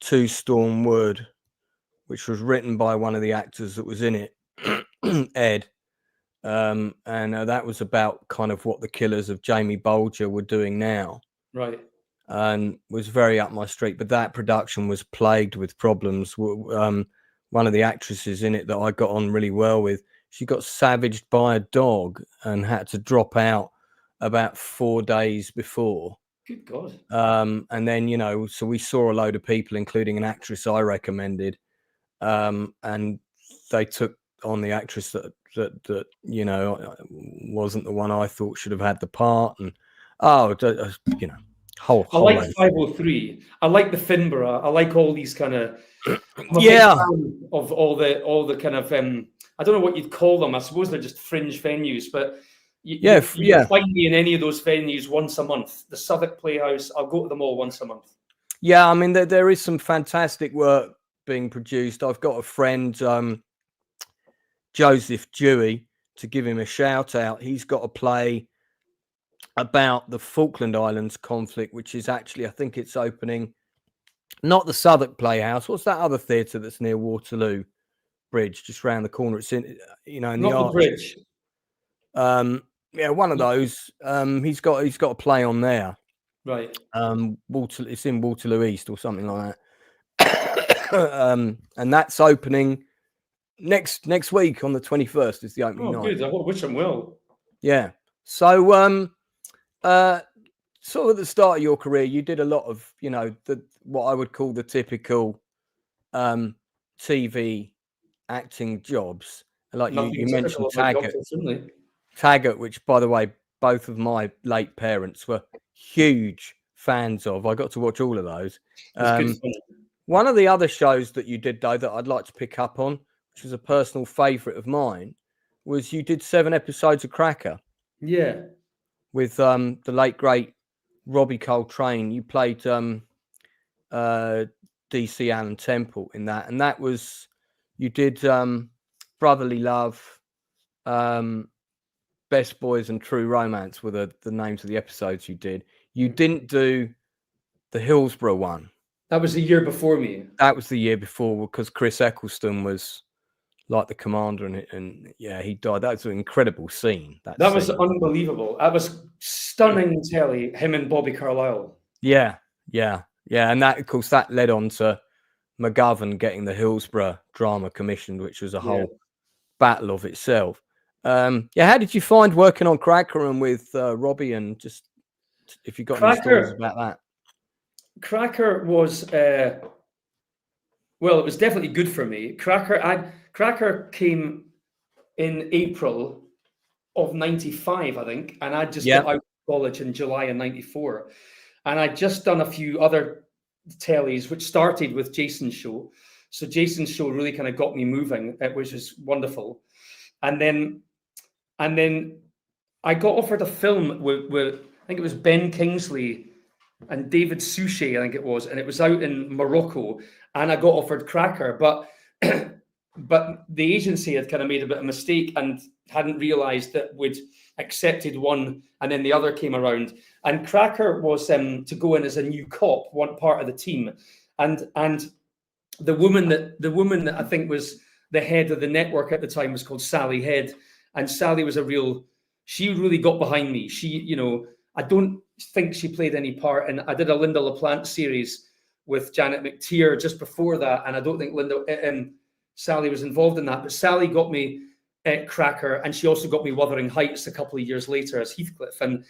Two Storm Wood, which was written by one of the actors that was in it, Ed. And that was about kind of what the killers of Jamie Bolger were doing now. Right. And was very up my street. But that production was plagued with problems. One of the actresses in it that I got on really well with, she got savaged by a dog and had to drop out about 4 days before. Good God. And then, you know, so we saw a load of people, including an actress I recommended. And they took on the actress that you know wasn't the one I thought should have had the part, and you know, whole I like 503. I like the Finborough. I like all these kind of of all the kind of I don't know what you'd call them. I suppose they're just fringe venues, but you find me in any of those venues once a month. The Southwark Playhouse, I'll go to them all once a month. Yeah, I mean there is some fantastic work being produced. I've got a friend, Joseph Dewey, to give him a shout out. He's got a play about the Falkland Islands conflict, which is actually, I think it's opening, not the Southwark Playhouse. What's that other theatre that's near Waterloo Bridge, just round the corner? It's in, you know, in not the Bridge. Yeah, one of those. He's got a play on there. Right. It's in Waterloo East or something like that. And that's opening next week on the 21st is the opening night. Good. I wish them well. Yeah. So sort of at the start of your career, you did a lot of, you know, what I would call the typical TV acting jobs. Like you mentioned Taggart, which, by the way, both of my late parents were huge fans of. I got to watch all of those. One of the other shows that you did, though, that I'd like to pick up on, which was a personal favourite of mine, was you did 7 episodes of Cracker. Yeah. With the late, great Robbie Coltrane. You played DC Allen Temple in that. And that was, you did Brotherly Love, Best Boys and True Romance were the names of the episodes you did. You didn't do the Hillsborough one. That was the year before me. That was the year before, because Chris Eccleston was like the commander, and yeah, he died. That was an incredible scene. That was unbelievable. That was stunning telly, him and Bobby Carlyle. Yeah. And that, of course, that led on to McGovern getting the Hillsborough drama commissioned, which was a whole battle of itself. How did you find working on Cracker and with Robbie, and just if you got any stories about that? Cracker was it was definitely good for me. Cracker came in April of 95, I think, and I just got out of college in July of 94, and I'd just done a few other tellies, which started with Jason's show. So Jason's show really kind of got me moving, which was wonderful. And then I got offered a film with I think it was Ben Kingsley and David Suchet, I think it was, and it was out in Morocco, and I got offered Cracker, but the agency had kind of made a bit of a mistake and hadn't realised that we'd accepted one, and then the other came around. And Cracker was to go in as a new cop, one part of the team, and the woman that I think was the head of the network at the time was called Sally Head, and Sally was she really got behind me. She, you know, I don't think she played any part. And I did a Linda LaPlante series with Janet McTeer just before that, and I don't think Sally was involved in that. But Sally got me Cracker, and she also got me Wuthering Heights a couple of years later as Heathcliff, and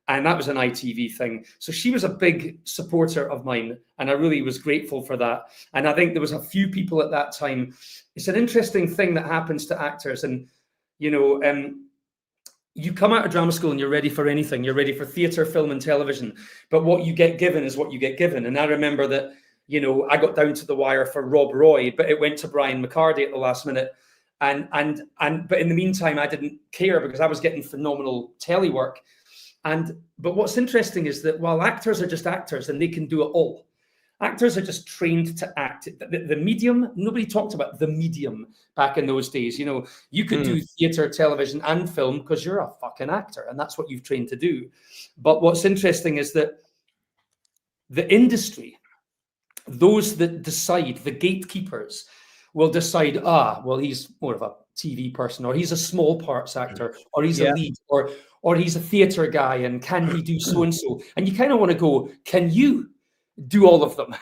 that was an ITV thing. So she was a big supporter of mine, and I really was grateful for that. And I think there was a few people at that time. It's an interesting thing that happens to actors, and you come out of drama school and you're ready for anything. You're ready for theatre, film, and television. But what you get given is what you get given. And I remember that, I got down to the wire for Rob Roy, but it went to Brian McCarty at the last minute. But in the meantime, I didn't care because I was getting phenomenal telly work. But what's interesting is that while actors are just actors and they can do it all, actors are just trained to act. The medium, nobody talked about the medium back in those days. You could do theatre, television, and film because you're a fucking actor, and that's what you've trained to do. But what's interesting is that the industry, those that decide, the gatekeepers, will decide, well, he's more of a TV person, or he's a small parts actor, or he's a lead, or he's a theatre guy, and can he do so-and-so? And you kind of want to go, can you do all of them?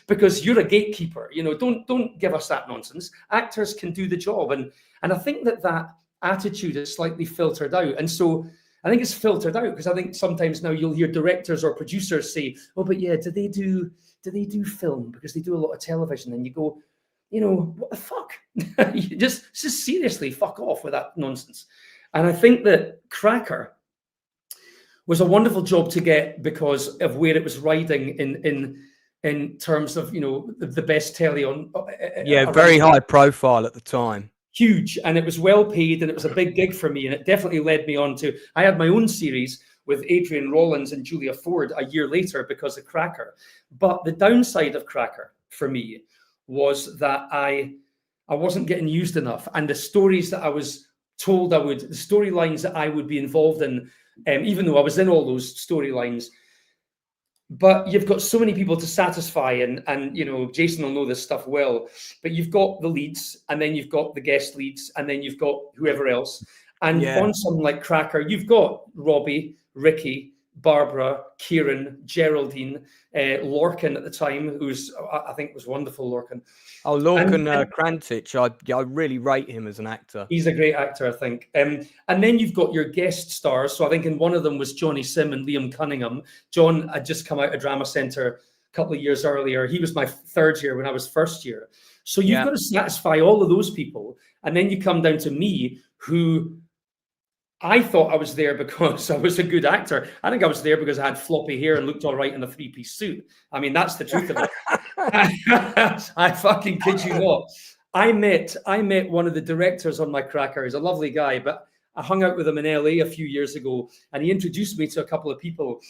Because you're a gatekeeper. Don't give us that nonsense. Actors can do the job. And I think that attitude is slightly filtered out. And so I think it's filtered out because I think sometimes now you'll hear directors or producers say, oh, but yeah, do they do film? Because they do a lot of television. And you go, what the fuck? You just seriously fuck off with that nonsense. And I think that Cracker was a wonderful job to get because of where it was riding in terms of, the best telly on. Very high profile at the time. Huge. And it was well paid, and it was a big gig for me. And it definitely led me on to, I had my own series with Adrian Rollins and Julia Ford a year later because of Cracker. But the downside of Cracker for me was that I wasn't getting used enough. And the stories that I was told the storylines that I would be involved in, even though I was in all those storylines, but you've got so many people to satisfy, and Jason will know this stuff well, but you've got the leads, and then you've got the guest leads, and then you've got whoever else. And on something like Cracker, you've got Robbie, Ricky, Barbara, Kieran, Geraldine, Lorcan at the time, who's I think was wonderful, Lorcan. Oh, Lorcan Krantich, I really rate him as an actor. He's a great actor, I think. And then you've got your guest stars. So I think in one of them was Johnny Sim and Liam Cunningham. John had just come out of Drama Centre a couple of years earlier. He was my third year when I was first year. So you've got to satisfy all of those people. And then you come down to me, who I thought I was there because I was a good actor. I think I was there because I had floppy hair and looked all right in a three-piece suit. I mean, that's the truth of it. I fucking kid you not. I met one of the directors on my Cracker. He's a lovely guy, but I hung out with him in LA a few years ago, and he introduced me to a couple of people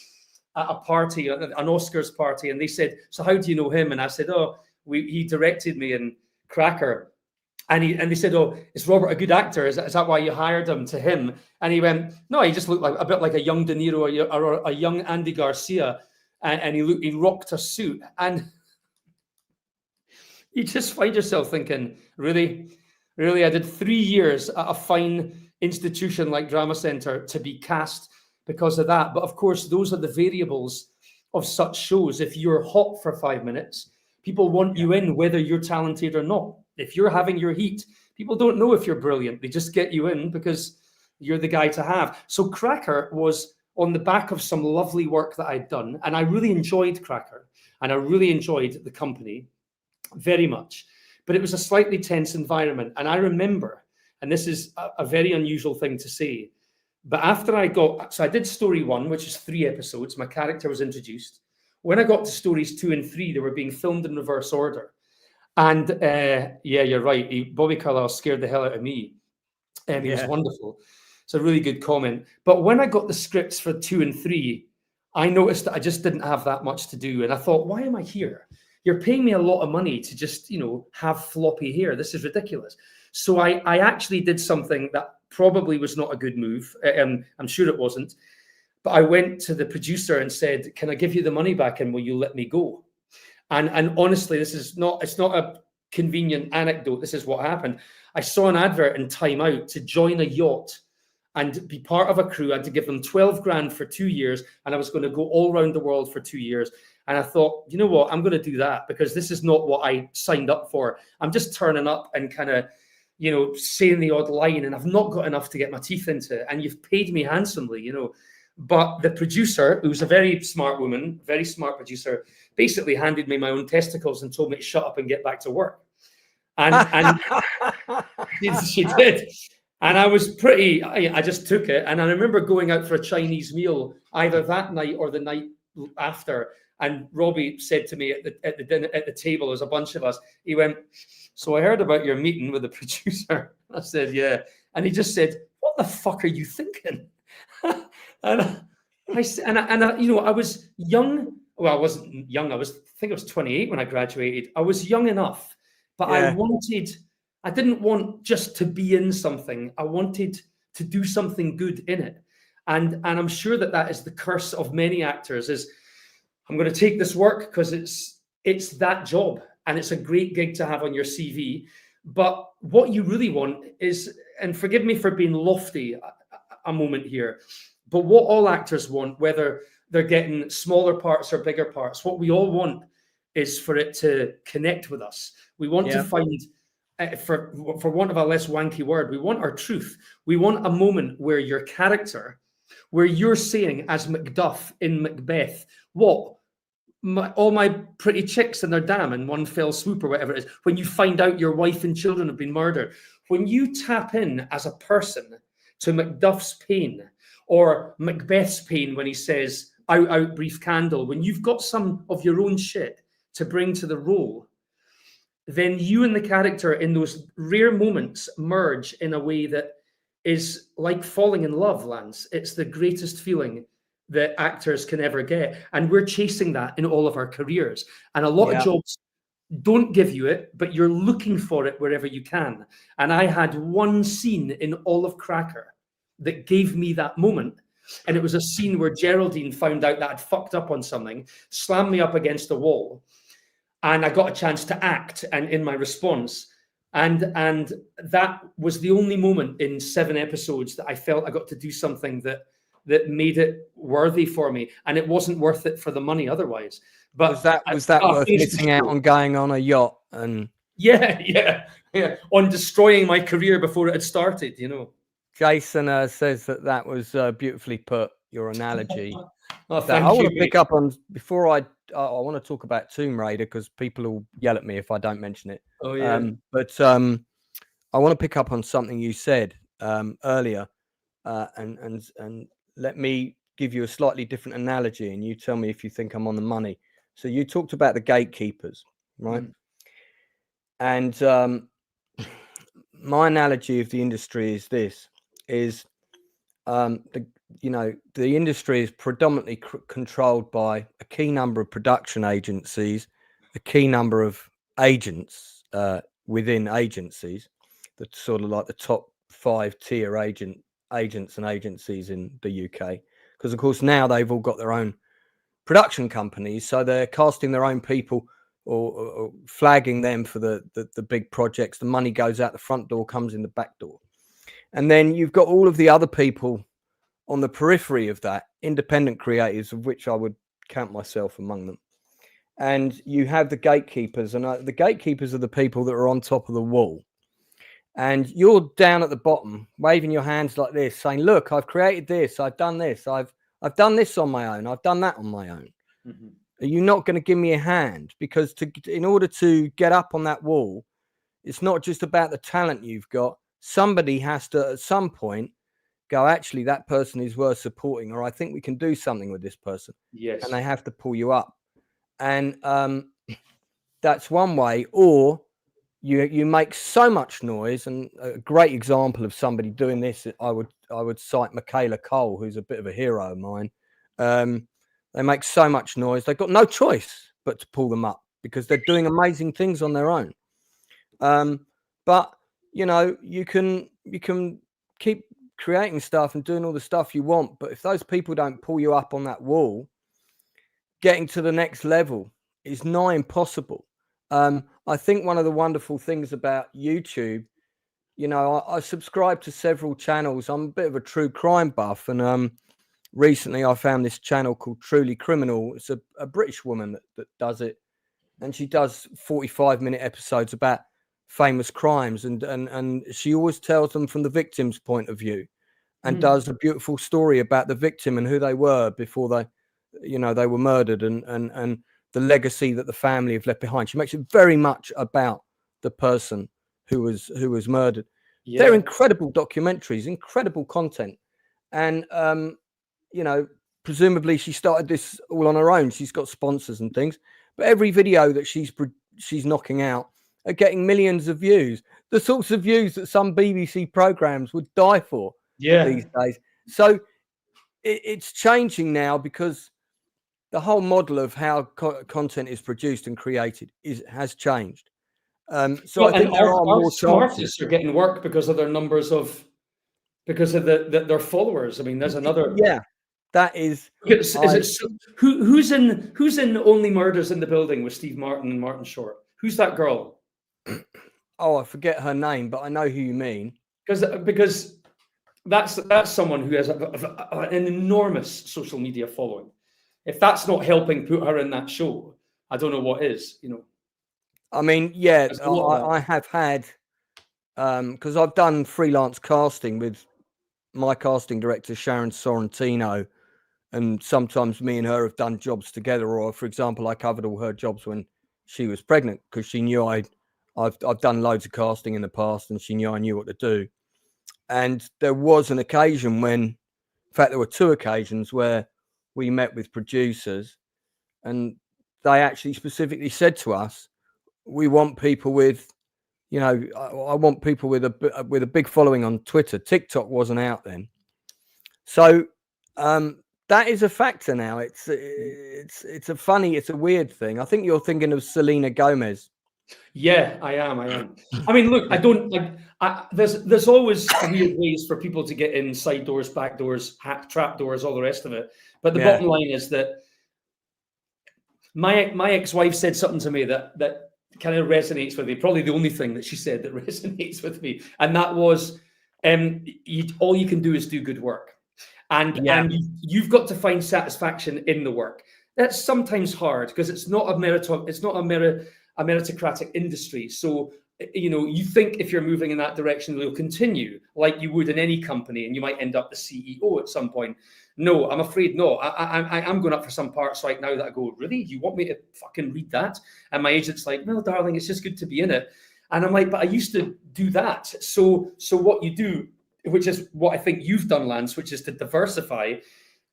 at a party, an Oscars party, and they said, so how do you know him? And I said, he directed me in Cracker. And they said, oh, is Robert a good actor? Is that why you hired him to him? And he went, no, he just looked like a bit like a young De Niro or a young Andy Garcia. And he rocked a suit. And you just find yourself thinking, really? I did 3 years at a fine institution like Drama Centre to be cast because of that. But of course, those are the variables of such shows. If you're hot for 5 minutes, people want you in whether you're talented or not. If you're having your heat, people don't know if you're brilliant. They just get you in because you're the guy to have. So Cracker was on the back of some lovely work that I'd done. And I really enjoyed Cracker. And I really enjoyed the company very much. But it was a slightly tense environment. And I remember, and this is a very unusual thing to say, but after I did story 1, which is 3 episodes. My character was introduced. When I got to stories 2 and 3, they were being filmed in reverse order. And you're right. Bobby Carlyle scared the hell out of me. He was wonderful. It's a really good comment. But when I got the scripts for 2 and 3, I noticed that I just didn't have that much to do. And I thought, why am I here? You're paying me a lot of money to just, have floppy hair. This is ridiculous. So I actually did something that probably was not a good move. I'm sure it wasn't. But I went to the producer and said, can I give you the money back and will you let me go? And honestly, it's not a convenient anecdote. This is what happened. I saw an advert in Time Out to join a yacht and be part of a crew. I had to give them 12 grand for 2 years, and I was going to go all around the world for 2 years. And I thought, you know what, I'm going to do that because this is not what I signed up for. I'm just turning up and kind of, you know, saying the odd line, and I've not got enough to get my teeth into it. And you've paid me handsomely, you know. But the producer, who's a very smart woman, very smart producer, basically handed me my own testicles and told me to shut up and get back to work. And she did. And I was I just took it. And I remember going out for a Chinese meal either that night or the night after. And Robbie said to me at the dinner, at the table, there's a bunch of us. He went, "So I heard about your meeting with the producer." I said, "Yeah." And he just said, "What the fuck are you thinking?" and I, you know, I was young. Well, I wasn't young. I think I was 28 when I graduated. I was young enough, but Yeah. I didn't want just to be in something. I wanted to do something good in it. And I'm sure that is the curse of many actors is, I'm going to take this work because it's that job and it's a great gig to have on your CV. But what you really want is, and forgive me for being lofty a moment here, but what all actors want, whether they're getting smaller parts or bigger parts, what we all want is for it to connect with us. We want to find, for want of a less wanky word, we want our truth. We want a moment where your character, where you're saying as Macduff in Macbeth, what? All my pretty chicks and their dam in one fell swoop or whatever it is, when you find out your wife and children have been murdered, when you tap in as a person to Macduff's pain or Macbeth's pain when he says, "Out, out, brief candle," when you've got some of your own shit to bring to the role, then you and the character in those rare moments merge in a way that is like falling in love, Lance. It's the greatest feeling that actors can ever get. And we're chasing that in all of our careers. And a lot of jobs don't give you it, but you're looking for it wherever you can. And I had one scene in all of Cracker that gave me that moment. And it was a scene where Geraldine found out that I'd fucked up on something, slammed me up against a wall, and I got a chance to act and in my response. And that was the only moment in 7 episodes that I felt I got to do something that made it worthy for me, and it wasn't worth it for the money otherwise. But was that worth missing out on going on a yacht and on destroying my career before it had started, you know? Jason says that was beautifully put, your analogy. Oh, I want to pick up on, before I want to talk about Tomb Raider because people will yell at me if I don't mention it. Oh yeah. But I want to pick up on something you said earlier, and let me give you a slightly different analogy, and you tell me if you think I'm on the money. So you talked about the gatekeepers, right? And my analogy of the industry is this: the industry is predominantly controlled by a key number of production agencies, a key number of agents within agencies, that sort of like the top 5 tier agents and agencies in the UK, because of course now they've all got their own production companies, so they're casting their own people or flagging them for the big projects. The money goes out the front door, comes in the back door, and then you've got all of the other people on the periphery of that, independent creators, of which I would count myself among them. And you have the gatekeepers, and the gatekeepers are the people that are on top of the wall. And you're down at the bottom, waving your hands like this, saying, "Look, I've created this. I've done this. I've done this on my own. I've done that on my own." Mm-hmm. Are you not going to give me a hand? Because in order to get up on that wall, it's not just about the talent you've got. Somebody has to, at some point, go, "Actually, that person is worth supporting," or "I think we can do something with this person." Yes. And they have to pull you up. And that's one way. Or you make so much noise, and a great example of somebody doing this, I would cite Michaela Cole, who's a bit of a hero of mine. They make so much noise, they've got no choice but to pull them up because they're doing amazing things on their own. But you know, you can keep creating stuff and doing all the stuff you want, but if those people don't pull you up on that wall, getting to the next level is nigh impossible. I think one of the wonderful things about YouTube you know, I subscribe to several channels. I'm a bit of a true crime buff, and recently I found this channel called Truly Criminal. It's a British woman that does it, and she does 45-minute episodes about famous crimes, and she always tells them from the victim's point of view, and does a beautiful story about the victim and who they were before they were murdered, and the legacy that the family have left behind. She makes it very much about the person who was murdered. Yeah. They're incredible documentaries, incredible content, and presumably she started this all on her own. She's got sponsors and things, but every video that she's knocking out are getting millions of views, the sorts of views that some BBC programs would die for these days. So it's changing now, because the whole model of how content is produced and created has changed. I think there are more artists are getting work because of their numbers because of their followers. I mean, there's another. Yeah, that is. Who's in Only Murders in the Building with Steve Martin and Martin Short? Who's that girl? Oh, I forget her name, but I know who you mean. Because that's someone who has an enormous social media following. If that's not helping put her in that show, I don't know what is. I mean, yeah, I have had, because I've done freelance casting with my casting director, Sharon Sorrentino, and sometimes me and her have done jobs together. Or, for example, I covered all her jobs when she was pregnant, because she knew I've done loads of casting in the past, and she knew I knew what to do. And there was an occasion in fact, there were two occasions where we met with producers, and they actually specifically said to us, we want people with, I want people with a big following on Twitter. TikTok wasn't out then. So that is a factor now. It's a weird thing. I think you're thinking of Selena Gomez. Yeah, I am. I mean, look, there's always weird ways for people to get in: side doors, back doors, trap doors, all the rest of it. But the bottom line is that my ex-wife said something to me that kind of resonates with me. Probably the only thing that she said that resonates with me, and that was, all you can do is do good work, and you've got to find satisfaction in the work. That's sometimes hard because it's not a meritocratic industry. So, you think if you're moving in that direction, you'll continue like you would in any company, and you might end up the CEO at some point. No, I'm afraid not. I'm going up for some parts right now that I go, really? You want me to fucking read that? And my agent's like, no, darling, it's just good to be in it. And I'm like, but I used to do that. So what you do, which is what I think you've done, Lance, which is to diversify,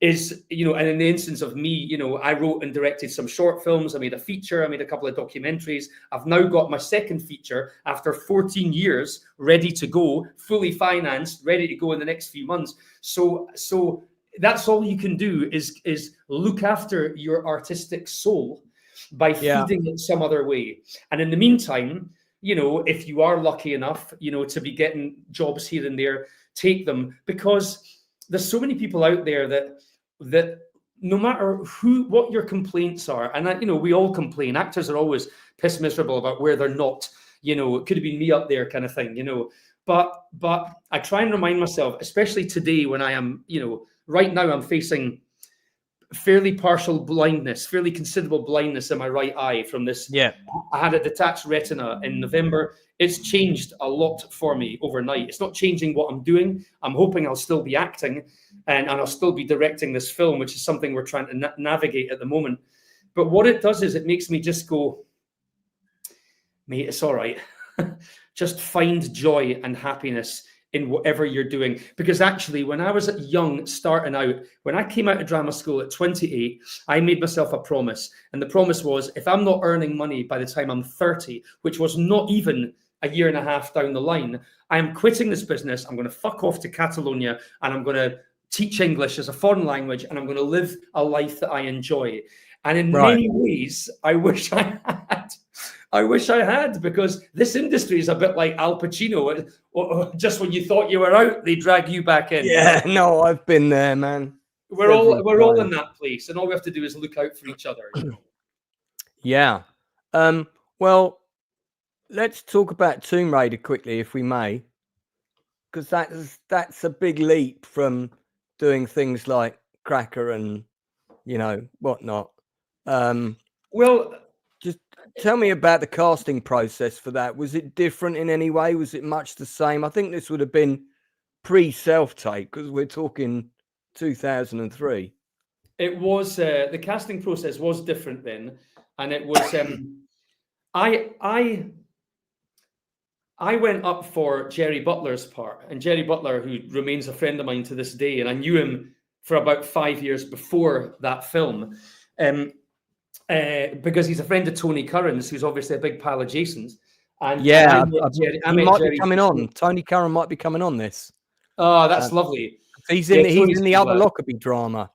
is, and in the instance of me, I wrote and directed some short films. I made a feature. I made a couple of documentaries. I've now got my second feature after 14 years ready to go, fully financed, ready to go in the next few months. So that's all you can do is look after your artistic soul by feeding it some other way. And in the meantime, if you are lucky enough, to be getting jobs here and there, take them, because there's so many people out there that no matter what your complaints are, and we all complain. Actors are always pissed miserable about where they're not. It could have been me up there, kind of thing. But I try and remind myself, especially today when I am, right now I'm facing fairly partial blindness, fairly considerable blindness in my right eye from this. Yeah, I had a detached retina in November. It's changed a lot for me overnight. It's not changing what I'm doing. I'm hoping I'll still be acting and I'll still be directing this film, which is something we're trying to navigate at the moment. But what it does is it makes me just go, mate, it's all right. Just find joy and happiness in whatever you're doing. Because actually, when I was young, starting out, when I came out of drama school at 28, I made myself a promise. And the promise was, if I'm not earning money by the time I'm 30, which was not even a year and a half down the line, I am quitting this business. I'm going to fuck off to Catalonia and I'm going to teach English as a foreign language, and I'm going to live a life that I enjoy. And in many ways, I wish I had, because this industry is a bit like Al Pacino. Just when you thought you were out, they drag you back in. Yeah, no, I've been there, man. We're all in that place, and all we have to do is look out for each other. Yeah. Well, let's talk about Tomb Raider quickly, if we may. because that's a big leap from doing things like Cracker and whatnot. Well, just tell me about the casting process for that. Was it different in any way? Was it much the same? I think this would have been pre-self-tape because we're talking 2003. It was the casting process was different then, and it was I went up for Jerry Butler's part, and Jerry Butler, who remains a friend of mine to this day, and I knew him for about 5 years before that film, because he's a friend of Tony Curran's, who's obviously a big pal of Jason's. And he might be coming on. Tony Curran might be coming on this. Oh, that's lovely. He's in the other Lockerbie drama.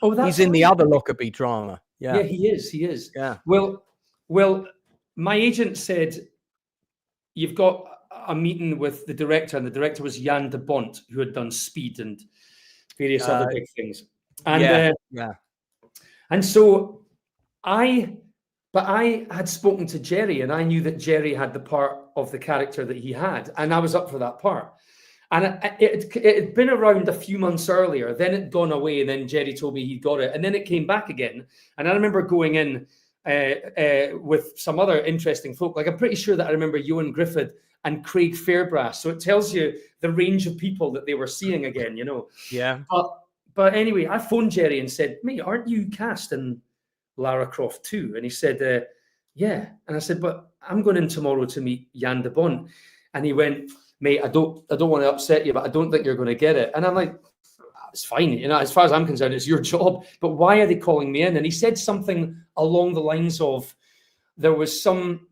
Oh, he's in the other Lockerbie drama. Yeah, he is. Yeah. Well, my agent said, you've got a meeting with the director, and the director was Jan de Bont, who had done Speed and various other big things. And and so I had spoken to Jerry, and I knew that Jerry had the part of the character that he had, and I was up for that part. And it had been around a few months earlier, then it'd gone away, and then Jerry told me he'd got it, and then it came back again. And I remember going in with some other interesting folk. Like, I'm pretty sure that I remember Ewan Griffith and Craig Fairbrass. So it tells you the range of people that they were seeing again, Yeah. But anyway, I phoned Jerry and said, mate, aren't you cast in Lara Croft 2? And he said, yeah. And I said, but I'm going in tomorrow to meet Jan de Bont. And he went, mate, I don't want to upset you, but I don't think you're going to get it. And I'm like, it's fine. As far as I'm concerned, it's your job. But why are they calling me in? And he said something along the lines of, there was some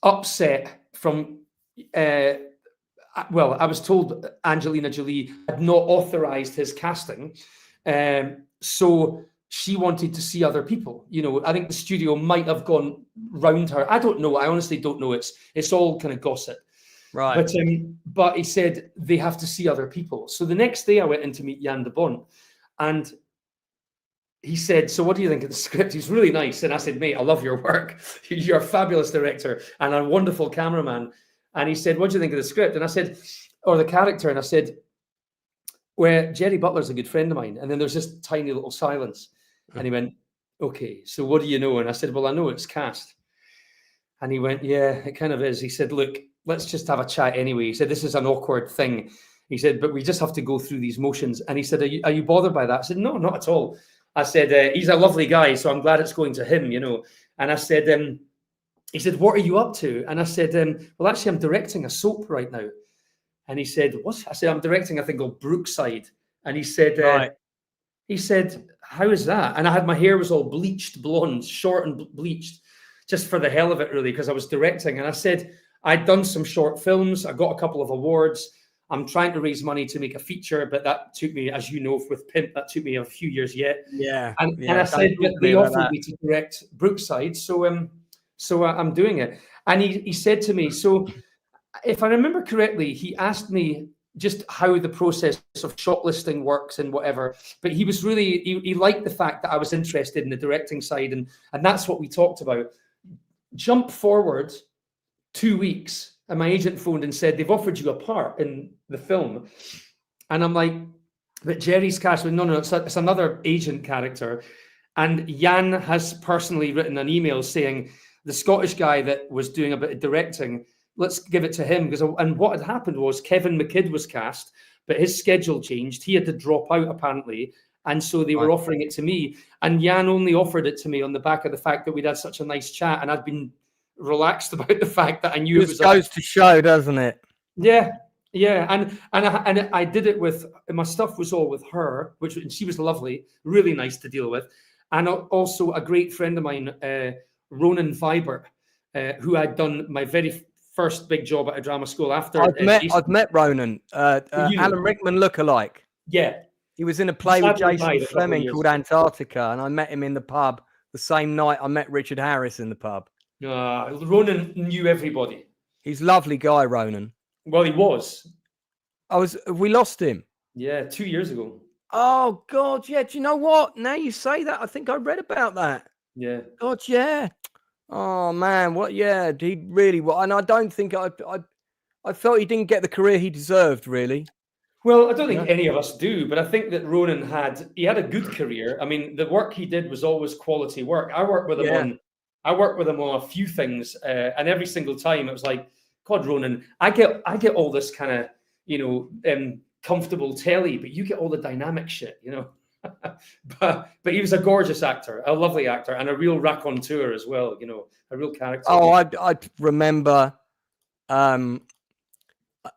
upset from, I was told Angelina Jolie had not authorized his casting. So she wanted to see other people. I think the studio might have gone round her. I don't know. I honestly don't know. It's all kind of gossip. Right. But he said they have to see other people. So the next day I went in to meet Jan de Bont, and he said, so what do you think of the script? He's really nice. And I said, mate, I love your work. You're a fabulous director and a wonderful cameraman. And he said, what do you think of the script? And I said, or the character? And I said, well, Jerry Butler's a good friend of mine. And then there's this tiny little silence. And he went, okay, so what do you know? And I said, well, I know it's cast. And he went, yeah, it kind of is. He said, look, let's just have a chat anyway. He said, this is an awkward thing. He said, but we just have to go through these motions. And he said, are you bothered by that? I said, no, not at all. I said, he's a lovely guy, so I'm glad it's going to him, And I said, he said, what are you up to? And I said, well, actually, I'm directing a soap right now. And he said, what? I said, I'm directing a thing called Brookside. And he said, right. He said, how is that? And my hair was all bleached, blonde, short and bleached, just for the hell of it, really, because I was directing. And I said, I'd done some short films. I got a couple of awards. I'm trying to raise money to make a feature, but that took me, as you know, with Pimp, that took me a few years yet. Yeah. And I said, but they offered me to direct Brookside, so I'm doing it. And he said to me, so if I remember correctly, he asked me just how the process of shortlisting works and whatever. But he was really, he liked the fact that I was interested in the directing side, and that's what we talked about. Jump forward 2 weeks, and my agent phoned and said, they've offered you a part in the film. And I'm like, but Jerry's cast, no, it's another agent character. And Jan has personally written an email saying, the Scottish guy that was doing a bit of directing, let's give it to him. And what had happened was Kevin McKidd was cast, but his schedule changed. He had to drop out, apparently. And so they were offering it to me. And Jan only offered it to me on the back of the fact that we'd had such a nice chat. And I'd been relaxed about the fact that I knew it was... goes to show, doesn't it? Yeah. And I did it with... My stuff was all with her, and she was lovely, really nice to deal with. And also a great friend of mine, Ronan Fiber, who I'd done my very first big job at a drama school after. I've met Ronan, Alan Rickman lookalike. Yeah. He was in a play with Jason Flemyng called Antarctica, and I met him in the pub the same night I met Richard Harris in the pub. Ronan knew everybody. He's a lovely guy, Ronan. Well, he was. We lost him. Yeah, 2 years ago. Oh, God, yeah. Do you know what? Now you say that, I think I read about that. Yeah. God, yeah. Oh, man, what? Yeah, he really was. And I don't think I felt he didn't get the career he deserved, really. Well, I don't think any of us do, but I think that Ronan had a good career. I mean, the work he did was always quality work. I worked with him on a few things, and every single time it was like, God, Ronan, I get all this kind of comfortable telly, but you get all the dynamic shit, but he was a gorgeous actor, a lovely actor, and a real raconteur as well, a real character. Oh, I remember.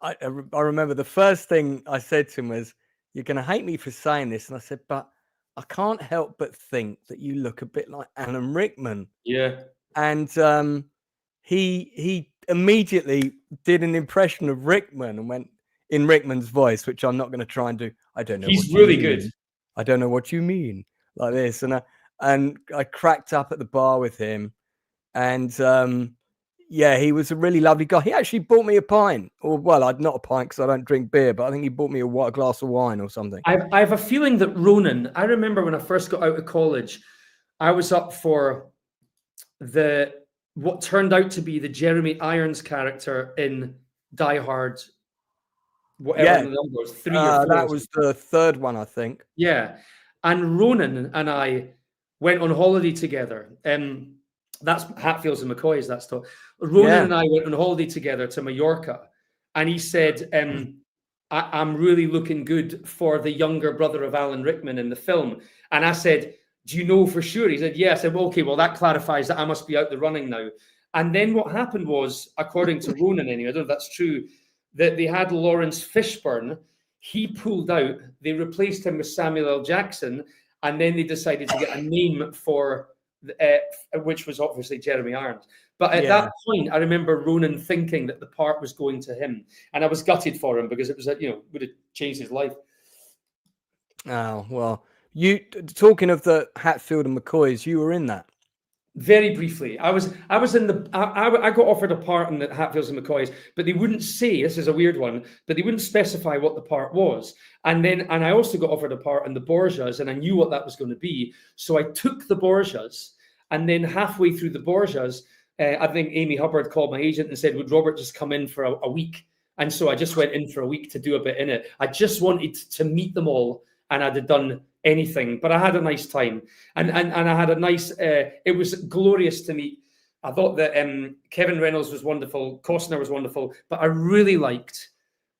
I remember the first thing I said to him was, "You're going to hate me for saying this," and I said, "But I can't help but think that you look a bit like Alan Rickman." Yeah, and he immediately did an impression of Rickman and went in Rickman's voice, which I'm not going to try and do. I don't know. He's really good. I don't know what you mean, like this, and I cracked up at the bar with him, and he was a really lovely guy. He actually bought me a pint, or not a pint because I don't drink beer, but I think he bought me a glass of wine or something. I have a feeling that Ronan. I remember when I first got out of college, I was up for what turned out to be the Jeremy Irons character in Die Hard. Whatever the number was, 3 or 4. That was the third one, I think. Yeah, and Ronan and I went on holiday together. That's Hatfields and McCoys. That's talk. Ronan and I went on holiday together to Mallorca, and he said, "I'm really looking good for the younger brother of Alan Rickman in the film." And I said, "Do you know for sure?" He said, "Yeah." I said, "Well, okay, well, that clarifies that I must be out the running now." And then what happened was, according to Ronan, anyway, I don't know if that's true, that they had Lawrence Fishburne. He pulled out. They replaced him with Samuel L. Jackson, and then they decided to get a name for, which was obviously Jeremy Irons. But at that point, I remember Ronan thinking that the part was going to him, and I was gutted for him because it was, would have changed his life. Oh well, you talking of the Hatfield and McCoys, you were in that. Very briefly, I was in the. I got offered a part in the Hatfields and McCoys, but they wouldn't say. This is a weird one, but they wouldn't specify what the part was. And I also got offered a part in the Borgias, and I knew what that was going to be. So I took the Borgias, and then halfway through the Borgias, I think Amy Hubbard called my agent and said, "Would Robert just come in for a week?" And so I just went in for a week to do a bit in it. I just wanted to meet them all, and I'd have done anything, but I had a nice time, and I had a nice. It was glorious to meet. I thought that Kevin Reynolds was wonderful, Costner was wonderful, but I really liked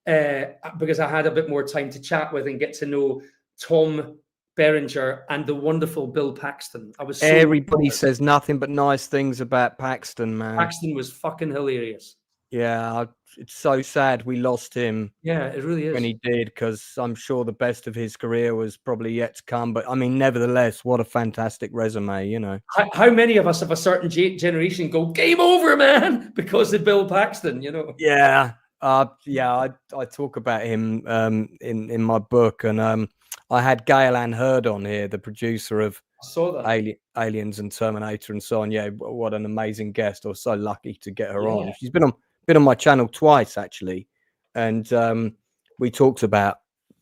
because I had a bit more time to chat with and get to know Tom Berenger and the wonderful Bill Paxton. Everybody says nothing but nice things about Paxton, man. Paxton was fucking hilarious. Yeah, it's so sad we lost him. Yeah, it really is. When he did, because I'm sure the best of his career was probably yet to come. But I mean, nevertheless, what a fantastic resume, How many of us of a certain generation go, "Game over, man," because of Bill Paxton, Yeah, I talk about him in my book, and I had Gail Ann Hurd on here, the producer of Aliens and Terminator and so on. Yeah, what an amazing guest! I was so lucky to get her on. She's been on my channel twice actually, and we talked about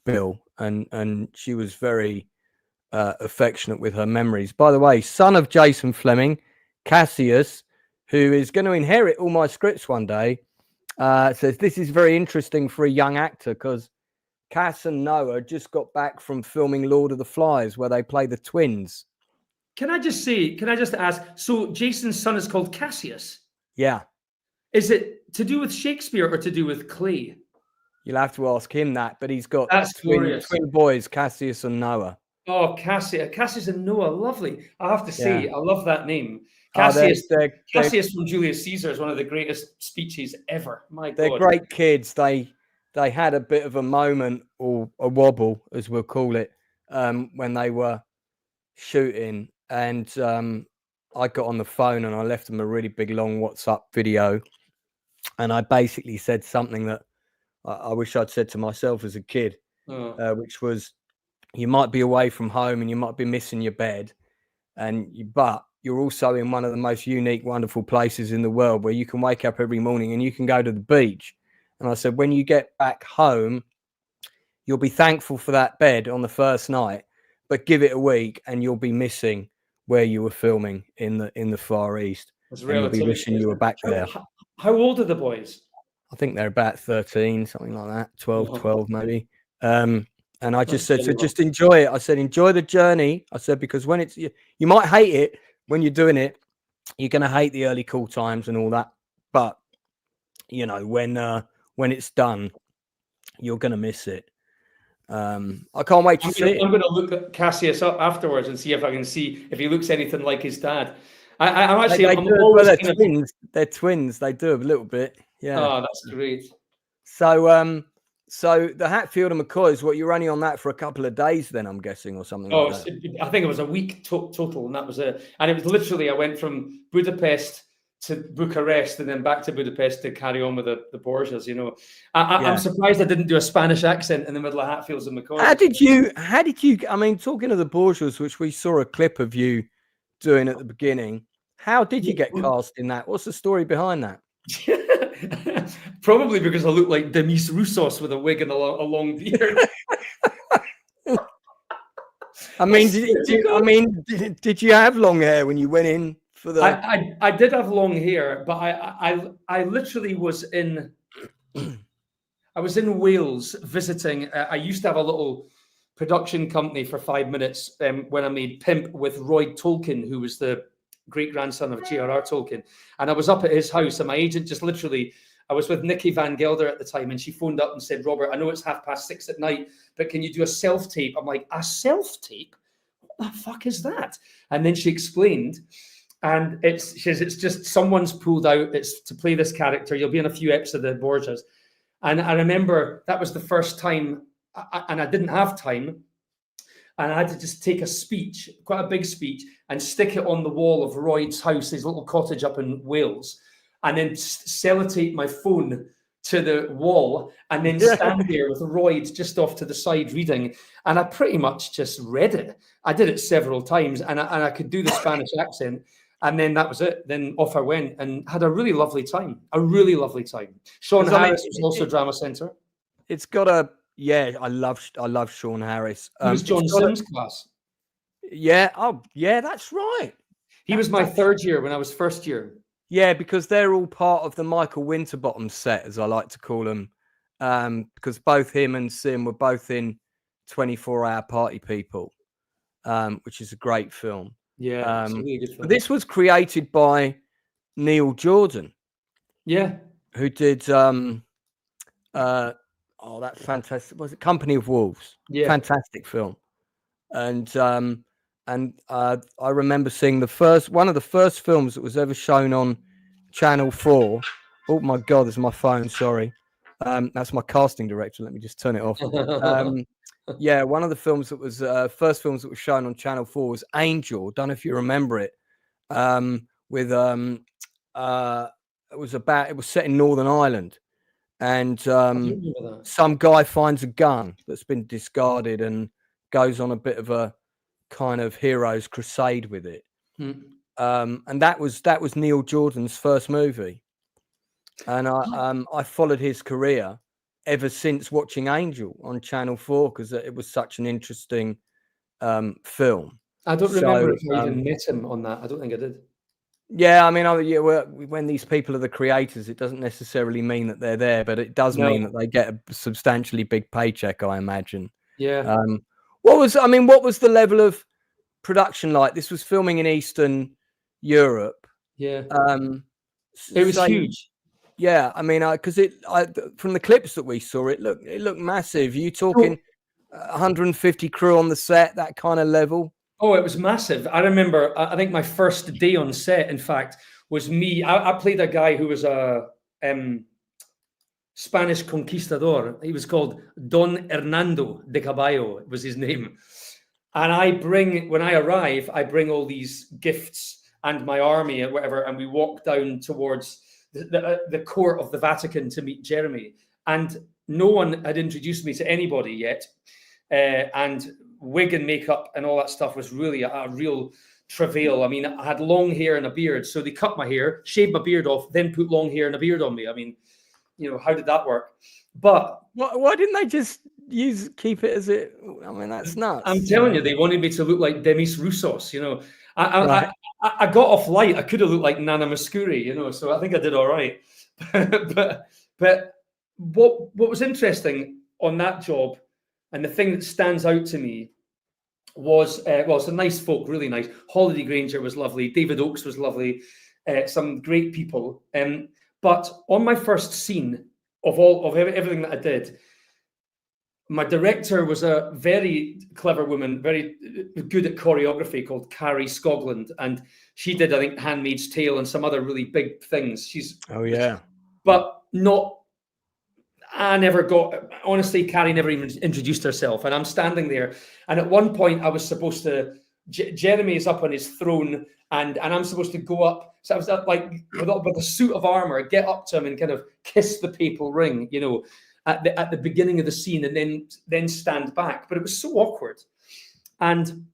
Bill, and she was very affectionate with her memories. By the way, son of Jason Flemyng, Cassius, who is going to inherit all my scripts one day, says this is very interesting for a young actor because Cass and Noah just got back from filming Lord of the Flies, where they play the twins. Can I just ask, so Jason's son is called Cassius? Yeah. Is it to do with Shakespeare or to do with Clay? You'll have to ask him that, but he's got twin boys, Cassius and Noah. Oh, Cassius and Noah, lovely. I have to say, I love that name. Cassius, Cassius from Julius Caesar is one of the greatest speeches ever. My God. They're great kids. They had a bit of a moment, or a wobble, as we'll call it, when they were shooting. And I got on the phone and I left them a really big, long WhatsApp video. And I basically said something that I wish I'd said to myself as a kid, which was, you might be away from home and you might be missing your bed, but you're also in one of the most unique, wonderful places in the world where you can wake up every morning and you can go to the beach. And I said, when you get back home, you'll be thankful for that bed on the first night, but give it a week and you'll be missing where you were filming in the Far East. And you'll be wishing you were back there. How old are the boys? I think they're about 13, something like that, 12 maybe. And I just said, so just enjoy it. I said, enjoy the journey. I said, because when it's, you might hate it when you're doing it. You're going to hate the early call times and all that. But, you know, when it's done, you're going to miss it. I can't wait to see it. I'm going to look at Cassius up afterwards and see if I can see if he looks anything like his dad. I'm actually, they're twins. They're twins. They do a little bit. Yeah. Oh, that's great. So, so the Hatfield and McCoys, what, you're only on that for a couple of days then, I'm guessing, or something like that? I think it was a week total, and that was it. And it was literally, I went from Budapest to Bucharest and then back to Budapest to carry on with the Borgias, you know. I'm surprised I didn't do a Spanish accent in the middle of Hatfields and McCoys. How did you, I mean, talking of the Borgias, which we saw a clip of you doing at the beginning, how did you get cast in that? What's the story behind that? Probably because I look like Demis Roussos with a wig and a long beard. I mean, did you have long hair when you went in for the? I did have long hair, but I literally was in. I was in Wales visiting. I used to have a little production company for 5 minutes when I made Pimp with Roy Tolkien, who was the great-grandson of J.R.R. Tolkien. And I was up at his house, and my agent just literally, I was with Nikki Van Gelder at the time, and she phoned up and said, Robert, I know it's 6:30 at night, but can you do a self-tape? I'm like, a self-tape? What the fuck is that? And then she explained, and it's just someone's pulled out, it's to play this character. You'll be in a few episodes of the Borgias. And I remember that was the first time, and I didn't have time, and I had to just take a speech, quite a big speech, and stick it on the wall of Royd's house, his little cottage up in Wales, and then sellotape my phone to the wall, and then stand there with Royd just off to the side reading. And I pretty much just read it. I did it several times, and I could do the Spanish accent. And then that was it. Then off I went and had a really lovely time. Sean Harris was also Drama Centre. It's got a, yeah, I love Sean Harris. He was John Sims' class. Yeah. Oh, yeah, that's right. He was my third year when I was first year. Yeah, because they're all part of the Michael Winterbottom set, as I like to call them. Because both him and Sim were both in 24-Hour Party People, which is a great film. Yeah, it's a really good film. But this was created by Neil Jordan. Yeah. Who did that fantastic, was it Company of Wolves? Yeah. Fantastic film. And I remember seeing one of the first films that was ever shown on Channel 4. Oh my God, there's my phone. Sorry. That's my casting director. Let me just turn it off. Yeah, one of the films that was first films that was shown on Channel 4 was Angel. Don't know if you remember it. With it was set in Northern Ireland, and some guy finds a gun that's been discarded and goes on a bit of a kind of hero's crusade with it. And that was Neil Jordan's first movie, and I followed his career ever since watching Angel on Channel 4 because it was such an interesting film. I don't remember if I even met him on that. I don't think I did. Yeah, I mean, when these people are the creators, it doesn't necessarily mean that they're there, but it does mean that they get a substantially big paycheck, I imagine. Yeah. What was the level of production like? This was filming in Eastern Europe. Yeah. It was huge. Yeah, I mean, because from the clips that we saw, it looked massive. You talking 150 crew on the set, that kind of level? Oh, it was massive. I remember, I think my first day on set, in fact, was me. I played a guy who was a Spanish conquistador. He was called Don Hernando de Caballo, was his name. And when I arrive, I bring all these gifts and my army and whatever, and we walk down towards the court of the Vatican to meet Jeremy. And no one had introduced me to anybody yet. And wig and makeup and all that stuff was really a real travail. I mean, I had long hair and a beard, so they cut my hair, shaved my beard off, then put long hair and a beard on me. I mean, how did that work? But why didn't they just keep it as it? I mean, that's nuts. I'm telling you, they wanted me to look like Demis Roussos. I got off light. I could have looked like Nana Mouskouri, so I think I did all right. but But what was interesting on that job, and the thing that stands out to me was, some nice folk, really nice. Holiday Granger was lovely. David Oakes was lovely. Some great people. But on my first scene of everything that I did, my director was a very clever woman, very good at choreography, called Carrie Scogland, and she did, I think, Handmaid's Tale and some other really big things. But not. Honestly, Carrie never even introduced herself, and I'm standing there, and at one point I was supposed to. Jeremy is up on his throne, and I'm supposed to go up. So I was like with a suit of armor, get up to him and kind of kiss the papal ring, at the beginning of the scene, and then stand back. But it was so awkward, and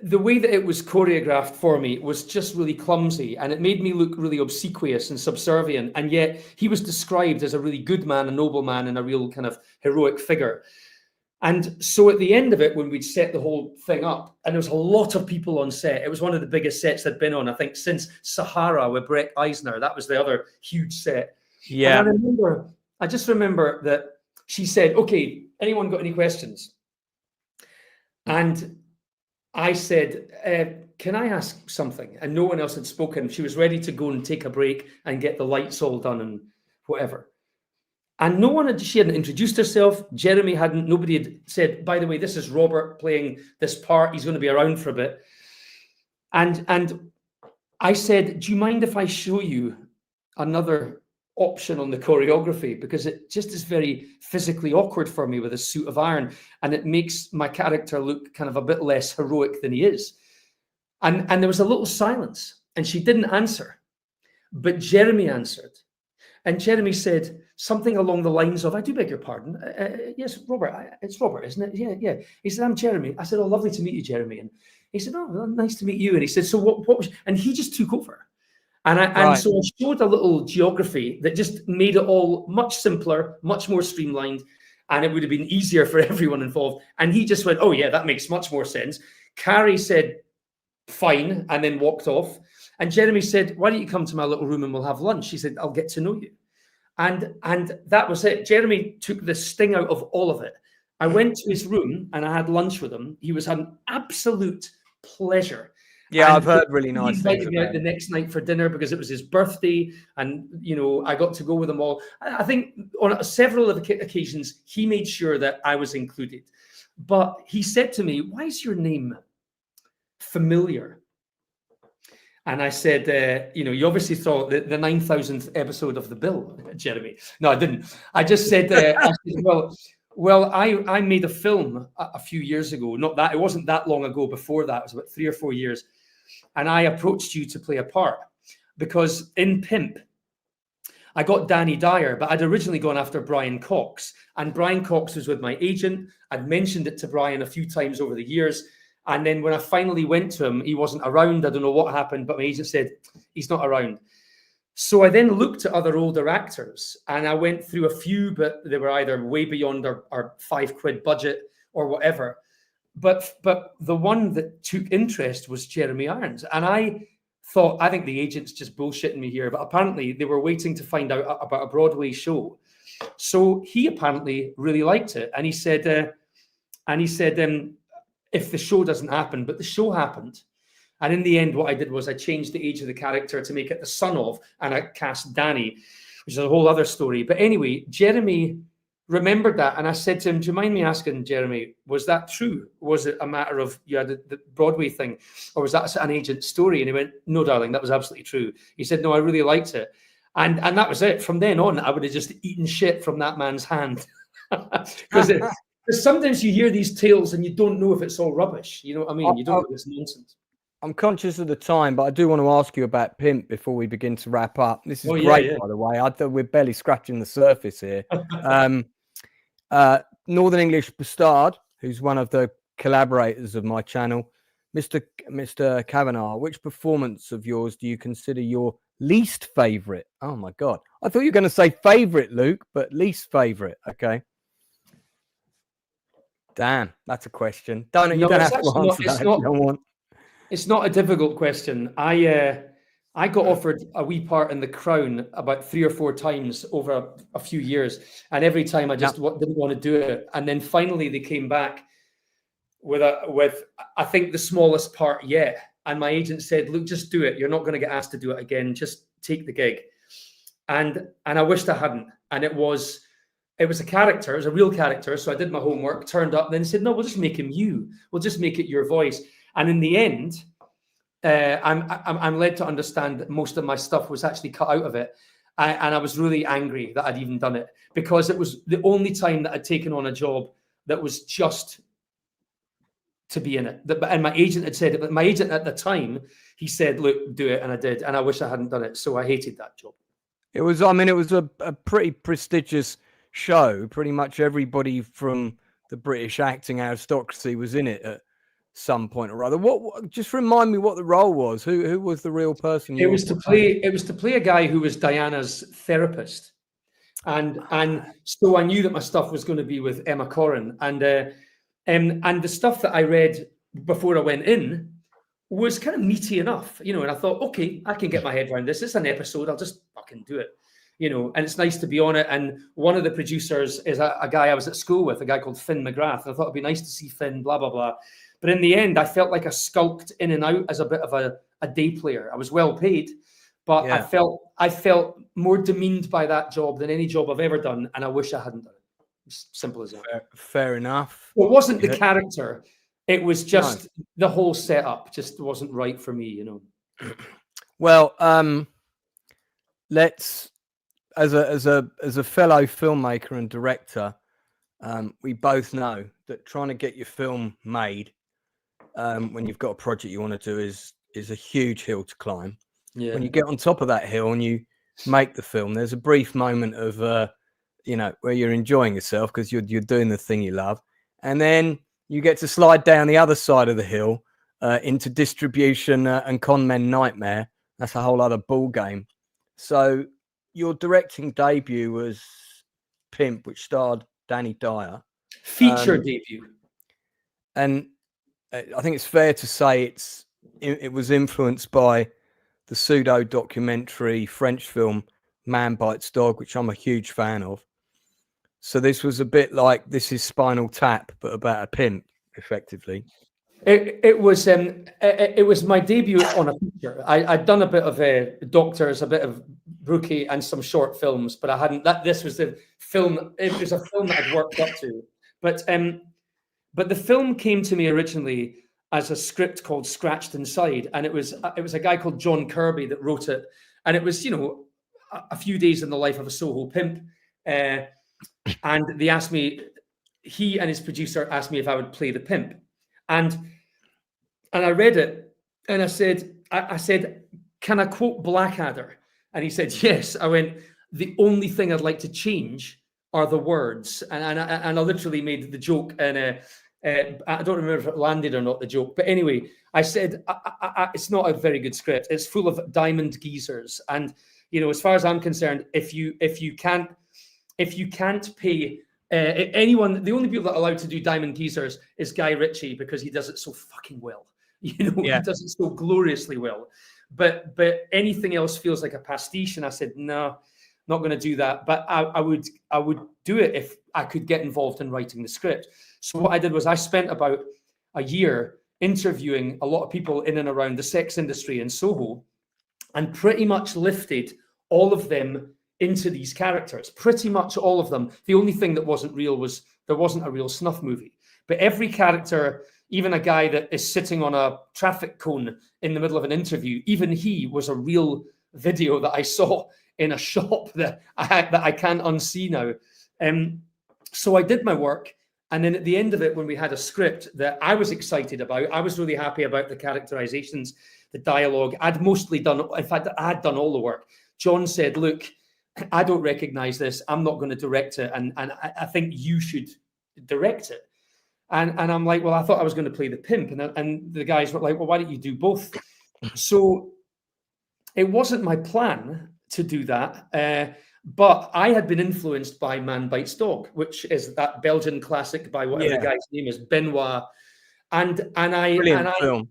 the way that it was choreographed for me was just really clumsy, and it made me look really obsequious and subservient. And yet he was described as a really good man, a noble man, and a real kind of heroic figure. And so at the end of it, when we'd set the whole thing up, and there was a lot of people on set, it was one of the biggest sets I'd been on, I think, since Sahara with Brett Eisner. That was the other huge set. Yeah. And I just remember that she said, "Okay, anyone got any questions?" And I said, "Can I ask something?" And no one else had spoken. She was ready to go and take a break and get the lights all done and whatever. And she hadn't introduced herself. Jeremy hadn't, nobody had said, "By the way, this is Robert playing this part. He's going to be around for a bit." And I said, "Do you mind if I show you another option on the choreography? Because it just is very physically awkward for me with a suit of iron, and it makes my character look kind of a bit less heroic than he is." And there was a little silence, and she didn't answer, but Jeremy answered. And Jeremy said something along the lines of, "I do beg your pardon. Yes, Robert, it's Robert, isn't it? Yeah. He said, "I'm Jeremy." I said, "Oh, lovely to meet you, Jeremy." And he said, "Oh, well, nice to meet you." And he said, "So what was," and he just took over. And so I showed a little geography that just made it all much simpler, much more streamlined, and it would have been easier for everyone involved. And he just went, "Oh yeah, that makes much more sense." Carrie said, "Fine," and then walked off. And Jeremy said, "Why don't you come to my little room and we'll have lunch?" He said, "I'll get to know you." And that was it. Jeremy took the sting out of all of it. I went to his room and I had lunch with him. He was an absolute pleasure. Yeah, and I've heard really nice he things invited me out about the him. next night for dinner because it was his birthday, and I got to go with them all. I think on several of the occasions he made sure that I was included. But he said to me, "Why is your name familiar?" And I said, "You obviously thought the 9,000th episode of The Bill, Jeremy." No, I didn't. I just said, well, I made a film a few years ago. It wasn't that long ago. Before that, it was about 3 or 4 years. And I approached you to play a part because in Pimp, I got Danny Dyer, but I'd originally gone after Brian Cox. And Brian Cox was with my agent. I'd mentioned it to Brian a few times over the years. And then when I finally went to him, he wasn't around. I don't know what happened, but my agent said, "He's not around." So I then looked at other older actors, and I went through a few, but they were either way beyond our £5 budget or whatever. But the one that took interest was Jeremy Irons. And I thought, I think the agent's just bullshitting me here, but apparently they were waiting to find out about a Broadway show. So he apparently really liked it. And he said, if the show doesn't happen, but the show happened. And in the end, what I did was I changed the age of the character to make it the son of, and I cast Danny, which is a whole other story. But anyway, Jeremy remembered that. And I said to him, "Do you mind me asking, Jeremy, was that true? Was it a matter of the Broadway thing, or was that an agent story?" And he went, "No, darling, that was absolutely true." He said, "No, I really liked it." And that was it. From then on, I would have just eaten shit from that man's hand. Because sometimes you hear these tales and you don't know if it's all rubbish. You know what I mean? You don't know if it's nonsense. I'm conscious of the time, but I do want to ask you about Pimp before we begin to wrap up. This is great, by the way. I thought we're barely scratching the surface here. Northern English Bastard, who's one of the collaborators of my channel, Mr. Cavanah, which performance of yours do you consider your least favorite? Oh my God. I thought you were going to say favorite, Luke, but least favorite. Okay. Damn, that's a question. You don't have to answer that if you don't want. It's not a difficult question. I I got offered a wee part in The Crown about 3 or 4 times over a few years, and every time I just didn't want to do it. And then finally they came back with I think the smallest part yet. And my agent said, "Look, just do it. You're not going to get asked to do it again. Just take the gig." And I wished I hadn't. And it was a character, it was a real character. So I did my homework, turned up, and then said, "No, we'll just make him you. We'll just make it your voice." And in the end, I'm led to understand that most of my stuff was actually cut out of it. And I was really angry that I'd even done it, because it was the only time that I'd taken on a job that was just to be in it. And my agent had said it, but my agent at the time, he said, "Look, do it." And I did. And I wish I hadn't done it. So I hated that job. It was a pretty prestigious show. Pretty much everybody from the British acting aristocracy was in it at some point or other. What just remind me what the role was? Who was the real person? It was to play a guy who was Diana's therapist, and so I knew that my stuff was going to be with Emma Corrin, and the stuff that I read before I went in was kind of meaty enough, you know. And I thought, okay, I can get my head around this. It's an episode. I'll just fucking do it, you know. And it's nice to be on it. And one of the producers is a guy I was at school with, a guy called Finn McGrath. And I thought it'd be nice to see Finn. Blah blah blah. But in the end, I felt like I skulked in and out as a bit of a day player. I was well paid, but yeah. I felt more demeaned by that job than any job I've ever done, and I wish I hadn't done it. It's simple as that. Fair enough. Well, it wasn't the character; it was just the whole setup. Just wasn't right for me, you know. Well, let's as a fellow filmmaker and director, we both know that trying to get your film made. When you've got a project you want to do is a huge hill to climb. Yeah. When you get on top of that hill and you make the film, there's a brief moment of where you're enjoying yourself because you're doing the thing you love, and then you get to slide down the other side of the hill into distribution and con men nightmare. That's a whole other ball game. So your directing debut was Pimp, which starred Danny Dyer. Feature debut. And I think it's fair to say it was influenced by the pseudo-documentary French film Man Bites Dog, which I'm a huge fan of. So this was a bit like This Is Spinal Tap, but about a pimp, effectively. It was my debut on a feature. I'd done a bit of Doctors, a bit of Brookie, and some short films, but I hadn't. This was the film. It was a film that I'd worked up to, But the film came to me originally as a script called Scratched Inside, and it was a guy called John Kirby that wrote it, and it was, you know, a few days in the life of a Soho pimp, and they asked me, he and his producer asked me if I would play the pimp, and I read it, and I said, "Can I quote Blackadder?" And he said, "Yes." I went, "The only thing I'd like to change are the words," and I literally made the joke, and I don't remember if it landed or not, the joke, but anyway, I said it's not a very good script. It's full of diamond geezers, and you know, as far as I'm concerned, if you can't pay anyone, the only people that are allowed to do diamond geezers is Guy Ritchie, because he does it so fucking well. You know, yeah. He does it so gloriously well. But anything else feels like a pastiche, and I said no. Not going to do that, but I would do it if I could get involved in writing the script. So what I did was I spent about a year interviewing a lot of people in and around the sex industry in Soho, and pretty much lifted all of them into these characters. Pretty much all of them. The only thing that wasn't real was there wasn't a real snuff movie. But every character, even a guy that is sitting on a traffic cone in the middle of an interview, even he was a real video that I saw in a shop that I can't unsee now. So I did my work, and then at the end of it, when we had a script that I was excited about, I was really happy about the characterizations, the dialogue. I'd mostly done, in fact, I had done all the work. John said, "Look, I don't recognize this. I'm not going to direct it, and I think you should direct it." And I'm like, "Well, I thought I was going to play the pimp," and the guys were like, "Well, why don't you do both?" So it wasn't my plan to do that, but I had been influenced by Man Bites Dog, which is that Belgian classic by whatever the guy's name is, Benoit, and I brilliant film.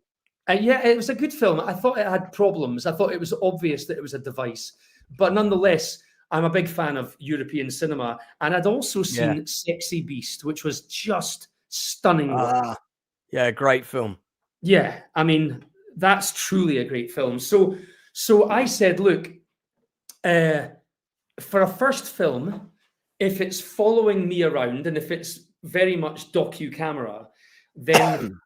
Yeah, it was a good film. I thought it had problems. I thought it was obvious that it was a device. But nonetheless, I'm a big fan of European cinema. And I'd also seen Sexy Beast, which was just stunning work. Yeah, great film. Yeah, I mean, that's truly a great film. So I said, look, for a first film, if it's following me around and if it's very much docu-camera, then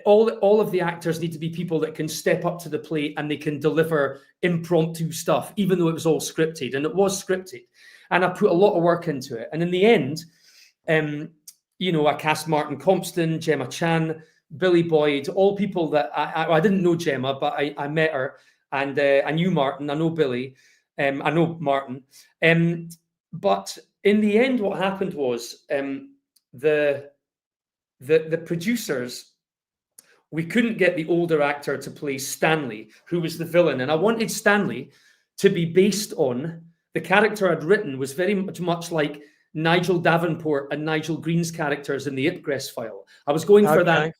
all of the actors need to be people that can step up to the plate and they can deliver impromptu stuff, even though it was all scripted. And it was scripted. And I put a lot of work into it. And in the end, I cast Martin Compston, Gemma Chan, Billy Boyd, all people that I didn't know Gemma, but I met her, and I knew Martin. I know Billy. I know Martin. But in the end, what happened was the producers, we couldn't get the older actor to play Stanley, who was the villain. And I wanted Stanley to be based on the character I'd written was very much like Nigel Davenport and Nigel Green's characters in the Ipcress File. I was going for that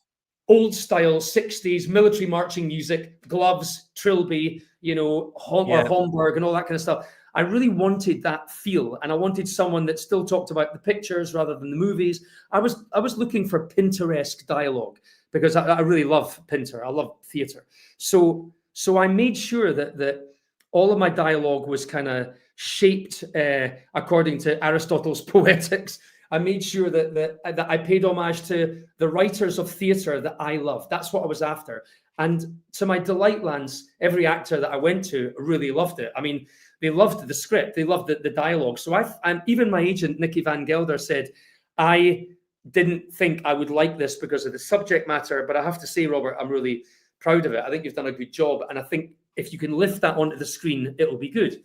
old style 60s military marching music, gloves, trilby, Homburg and all that kind of stuff. I really wanted that feel, and I wanted someone that still talked about the pictures rather than the movies. I was looking for Pinteresque dialogue because I really love Pinter. I love theatre. So I made sure that all of my dialogue was kind of shaped according to Aristotle's Poetics. I made sure that I paid homage to the writers of theatre that I love. That's what I was after. And to my delight, Lance, every actor that I went to really loved it. I mean, they loved the script. They loved the dialogue. So and even my agent, Nicky Van Gelder, said, I didn't think I would like this because of the subject matter, but I have to say, Robert, I'm really proud of it. I think you've done a good job. And I think if you can lift that onto the screen, it'll be good.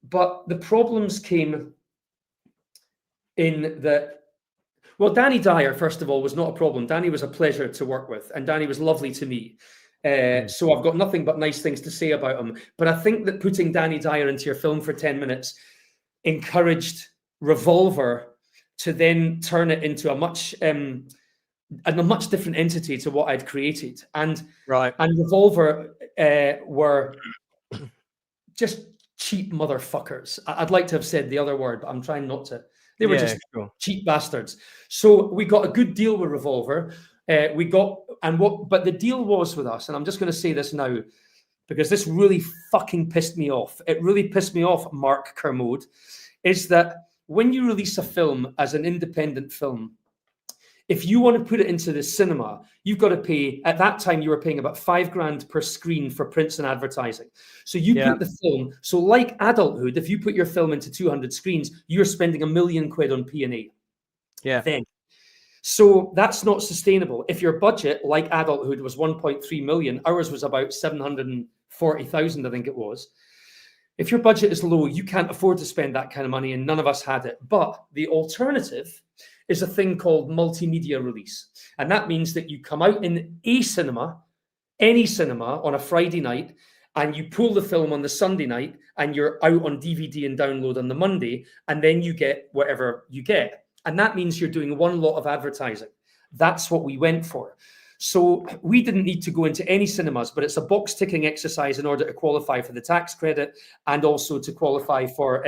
But the problems came in that, well, Danny Dyer, first of all, was not a problem. Danny was a pleasure to work with, and Danny was lovely to me. So I've got nothing but nice things to say about him. But I think that putting Danny Dyer into your film for 10 minutes encouraged Revolver to then turn it into a much different entity to what I'd created. And Revolver were just cheap motherfuckers. I'd like to have said the other word, but I'm trying not to. They were cheap bastards. So we got a good deal with Revolver. But the deal was with us, and I'm just going to say this now, because this really fucking pissed me off. It really pissed me off, Mark Kermode, is that when you release a film as an independent film, if you want to put it into the cinema, you've got to pay, at that time, you were paying about $5,000 per screen for prints and advertising. So you put the film, so like Adulthood, if you put your film into 200 screens, you're spending £1 million on P&A. Yeah. Then. So that's not sustainable. If your budget, like Adulthood, was 1.3 million, ours was about 740,000, I think it was. If your budget is low, you can't afford to spend that kind of money, and none of us had it. But the alternative is a thing called multimedia release. And that means that you come out in a cinema, any cinema, on a Friday night, and you pull the film on the Sunday night, and you're out on DVD and download on the Monday, and then you get whatever you get. And that means you're doing one lot of advertising. That's what we went for. So we didn't need to go into any cinemas, but it's a box ticking exercise in order to qualify for the tax credit and also to qualify for...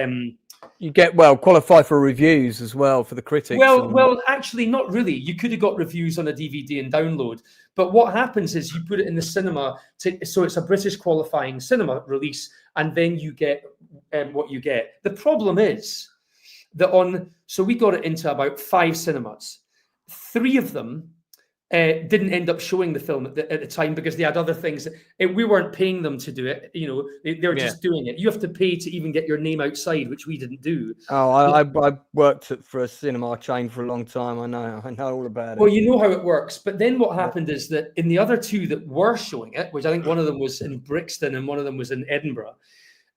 you get, qualify for reviews as well for the critics. Well, actually, not really. You could have got reviews on a DVD and download. But what happens is you put it in the cinema, so it's a British qualifying cinema release, and then you get what you get. The problem is that so we got it into about 5 cinemas. 3 of them didn't end up showing the film at the time because they had other things. We weren't paying them to do it. They were just doing it. You have to pay to even get your name outside, which we didn't do. Oh, I worked for a cinema chain for a long time. I know all about it. Well, you know how it works. But then what happened is that in the other 2 that were showing it, which I think one of them was in Brixton and one of them was in Edinburgh,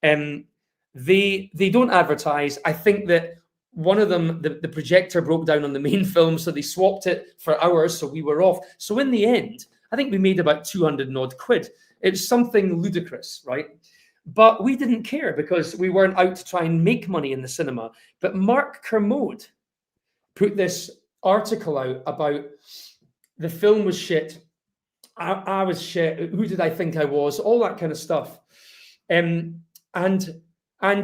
they don't advertise. I think that one of them, the projector broke down on the main film, so they swapped it for ours, so we were off. So in the end, I think we made about 200 and odd quid. It's something ludicrous, right? But we didn't care because we weren't out to try and make money in the cinema. But Mark Kermode put this article out about the film was shit I was shit. Who did I think I was? All that kind of stuff. And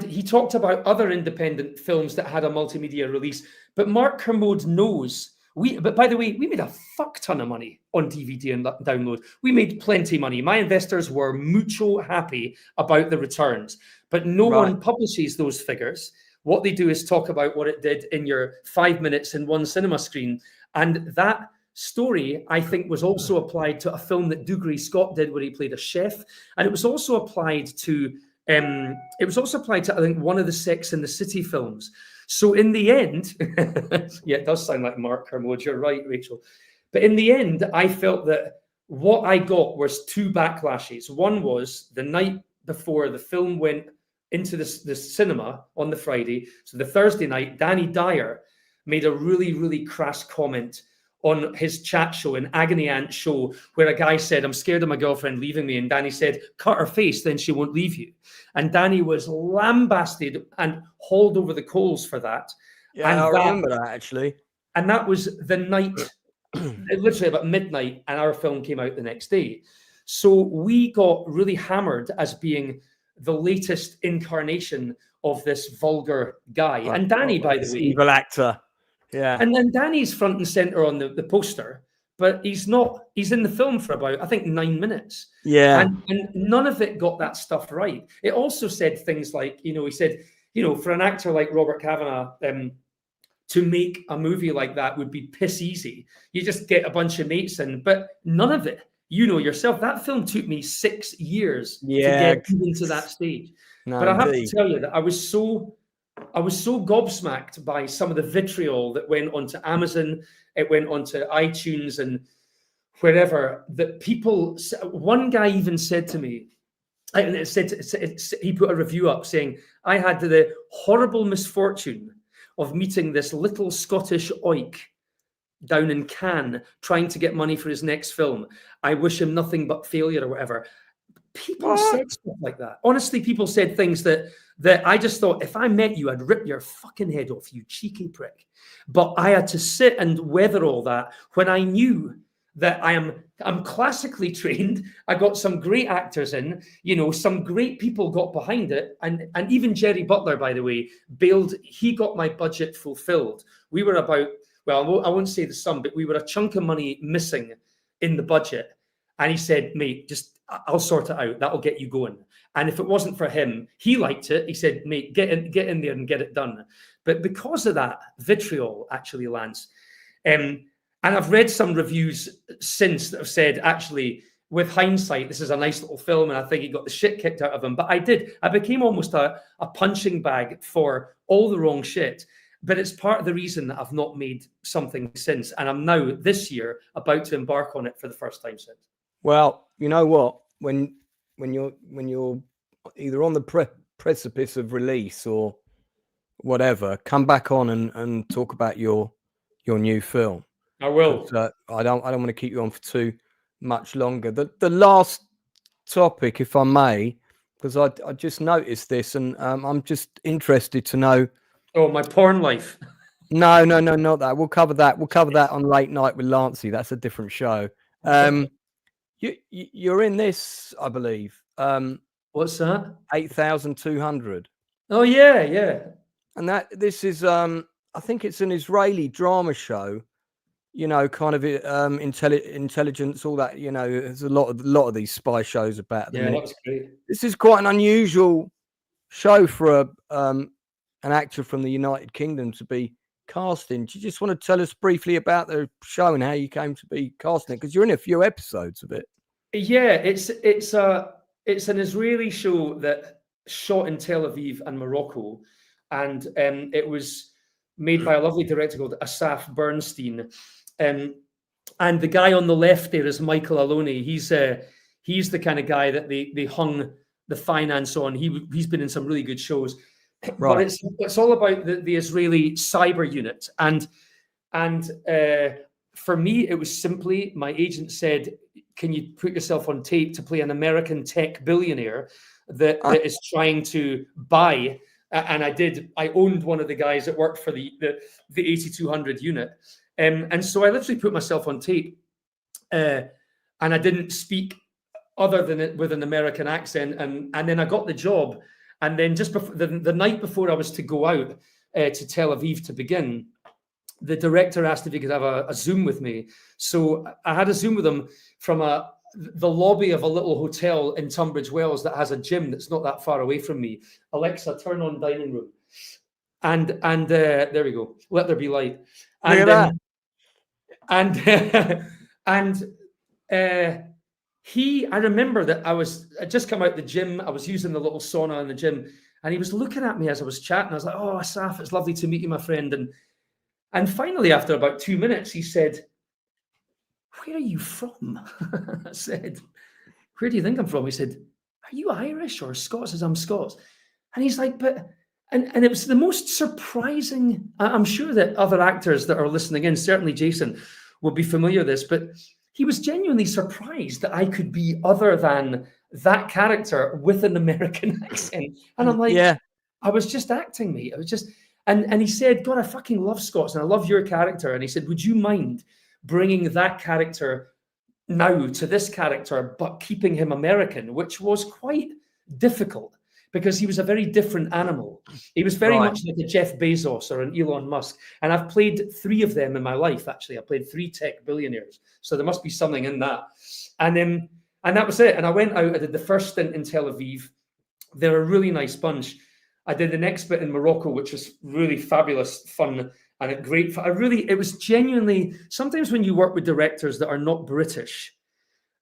he talked about other independent films that had a multimedia release. But Mark Kermode knows. But by the way, we made a fuck ton of money on DVD and download. We made plenty of money. My investors were mucho happy about the returns. But no one publishes those figures. What they do is talk about what it did in your 5 minutes in one cinema screen. And that story, I think, was also applied to a film that Dougray Scott did where he played a chef. And it was also applied to, I think, one of the Sex and the City films. So in the end, yeah, it does sound like Mark Kermode. You're right, Rachel. But in the end, I felt that what I got was two backlashes. One was the night before the film went into the cinema on the Friday. So the Thursday night, Danny Dyer made a really, really crass comment on his chat show, an Agony Aunt show, where a guy said, I'm scared of my girlfriend leaving me. And Danny said, cut her face, then she won't leave you. And Danny was lambasted and hauled over the coals for that. Yeah, and I remember that, actually. And that was the night, literally about midnight, and our film came out the next day. So we got really hammered as being the latest incarnation of this vulgar guy. And Danny, by the way, evil actor. Yeah. And then Danny's front and center on the poster, but he's not. He's in the film for about, I think, 9 minutes. Yeah. And none of it got that stuff right. It also said things like, he said, for an actor like Robert Cavanah, to make a movie like that would be piss easy. You just get a bunch of mates in, but none of it. You know yourself, that film took me 6 years to get into that stage. No, but I have to tell you that I was so gobsmacked by some of the vitriol that went onto Amazon, it went onto iTunes and wherever, that people, one guy even said to me, and he put a review up saying, I had the horrible misfortune of meeting this little Scottish oik down in Cannes trying to get money for his next film. I wish him nothing but failure or whatever. People said stuff like that. Honestly, people said things that I just thought, if I met you, I'd rip your fucking head off, you cheeky prick. But I had to sit and weather all that when I knew that I'm classically trained. I got some great actors in, some great people got behind it. And even Jerry Butler, by the way, bailed. He got my budget fulfilled. We were about, well, I won't say the sum, but we were a chunk of money missing in the budget. And he said, mate, I'll sort it out. That'll get you going. And if it wasn't for him, he liked it. He said, mate, get in there and get it done. But because of that vitriol, actually, Lance, and I've read some reviews since that have said, actually, with hindsight, this is a nice little film, and I think he got the shit kicked out of him. But I became almost a punching bag for all the wrong shit. But it's part of the reason that I've not made something since. And I'm now, this year, about to embark on it for the first time since. Well, you know what? When you're either on the precipice of release or whatever, come back on and talk about your new film. I will. I don't want to keep you on for too much longer. The last topic, if I may, because I just noticed this, and I'm just interested to know. Oh, my porn life. No, not that. We'll cover that. We'll cover that on Late Night with Lancey. That's a different show. You're in this, I believe. What's that? 8,200. Oh yeah. And this is I think it's an Israeli drama show. Kind of intelligence, all that. There's a lot of these spy shows about. Yeah, that's great. This is quite an unusual show for an actor from the United Kingdom to be casting. Do you just want to tell us briefly about the show and how you came to be casting it? Because you're in a few episodes of it. Yeah, it's an Israeli show that shot in Tel Aviv and Morocco, and it was made by a lovely director called Asaf Bernstein. And the guy on the left there is Michael Aloni. He's the kind of guy that they hung the finance on. He's been in some really good shows. Right. But it's all about the Israeli cyber unit. And for me, it was simply, my agent said, can you put yourself on tape to play an American tech billionaire that is trying to buy? And I did. I owned one of the guys that worked for the 8200 unit. And so I literally put myself on tape. And and I didn't speak other than it with an American accent. And then I got the job. And then just before the night before I was to go out to Tel Aviv to begin, the director asked if he could have a Zoom with me. So I had a Zoom with him from the lobby of a little hotel in Tunbridge Wells that has a gym that's not that far away from me. Alexa, turn on dining room. And there we go. Let there be light. And, Look at that. I remember that I'd just come out the gym. I was using the little sauna in the gym, and he was looking at me as I was chatting. I was like, "Oh, Asaf, it's lovely to meet you, my friend." And finally, after about 2 minutes, he said, "Where are you from?" I said, "Where do you think I'm from?" He said, "Are you Irish or Scots?" I said, "I'm Scots." And he's like, "But," and it was the most surprising. I'm sure that other actors that are listening in, certainly Jason, will be familiar with this, but he was genuinely surprised that I could be other than that character with an American accent. And I'm like, Yeah. I was just acting, mate. I was just, and he said, "God, I fucking love Scots and I love your character." And he said, "Would you mind bringing that character now to this character, but keeping him American?" Which was quite difficult because he was a very different animal. He was very much like a Jeff Bezos or an Elon Musk. And I've played 3 of them in my life, actually. I played 3 tech billionaires. So there must be something in that. And that was it. And I went out, I did the first stint in Tel Aviv. They're a really nice bunch. I did the next bit in Morocco, which was really fabulous, fun, and it was genuinely, sometimes when you work with directors that are not British,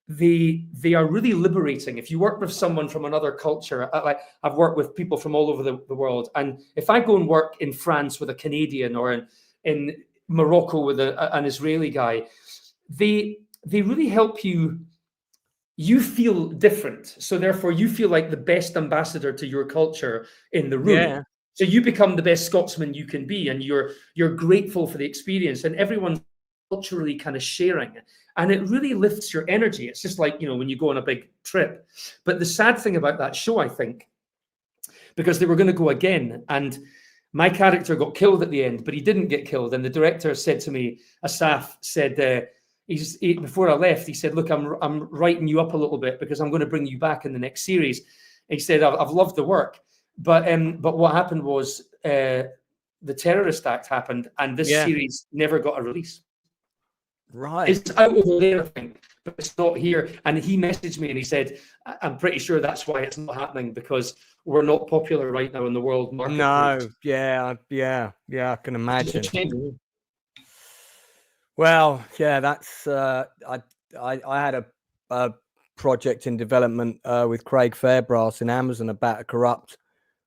they are really liberating. If you work with someone from another culture, like I've worked with people from all over the world, and if I go and work in France with a Canadian or in Morocco with an Israeli guy, they really help you feel different. So therefore you feel like the best ambassador to your culture in the room. Yeah. So you become the best Scotsman you can be, and you're grateful for the experience, and everyone's culturally kind of sharing, and it really lifts your energy. It's just like, when you go on a big trip. But the sad thing about that show, I think, because they were going to go again, and my character got killed at the end, but he didn't get killed. And the director said to me, Asaf said, before I left, he said, "Look, I'm writing you up a little bit because I'm going to bring you back in the next series." And he said, I've loved the work, but what happened was the terrorist act happened, and this series never got a release. Right. It's out over there, I think, but it's not here. And he messaged me and he said, "I'm pretty sure that's why it's not happening, because we're not popular right now in the world market." No, yeah, I can imagine. Well, yeah, that's I had a project in development with Craig Fairbrass in Amazon about a corrupt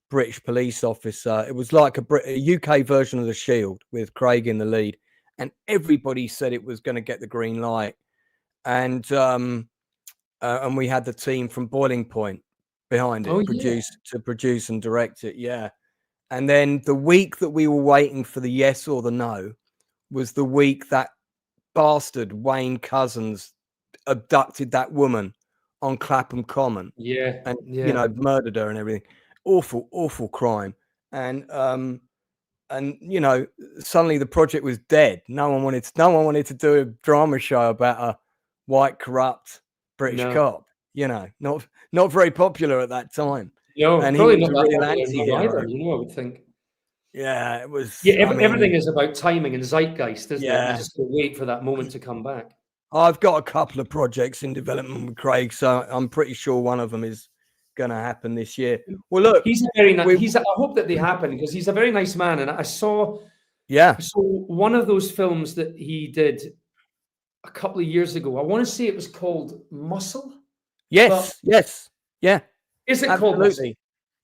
British police officer. It was like a UK version of The Shield with Craig in the lead, and everybody said it was going to get the green light. And we had the team from Boiling Point behind it, to produce and direct it. Yeah. And then the week that we were waiting for the yes or the no was the week that bastard Wayne Couzens abducted that woman on Clapham Common. Yeah. And, murdered her and everything. Awful crime. And suddenly the project was dead. No one wanted to do a drama show about a white corrupt British cop. Not very popular at that time. And probably not that popular either, I would think. Yeah, it was. Yeah, everything is about timing and zeitgeist, isn't it? You just gotta wait for that moment to come back. I've got a couple of projects in development with Craig, so I'm pretty sure one of them is going to happen this year. Well, look, he's a very nice. I hope that they happen, because he's a very nice man, and I saw one of those films that he did a couple of years ago. I want to say it was called Muscle. Yes. Yeah. Is it called Muscle?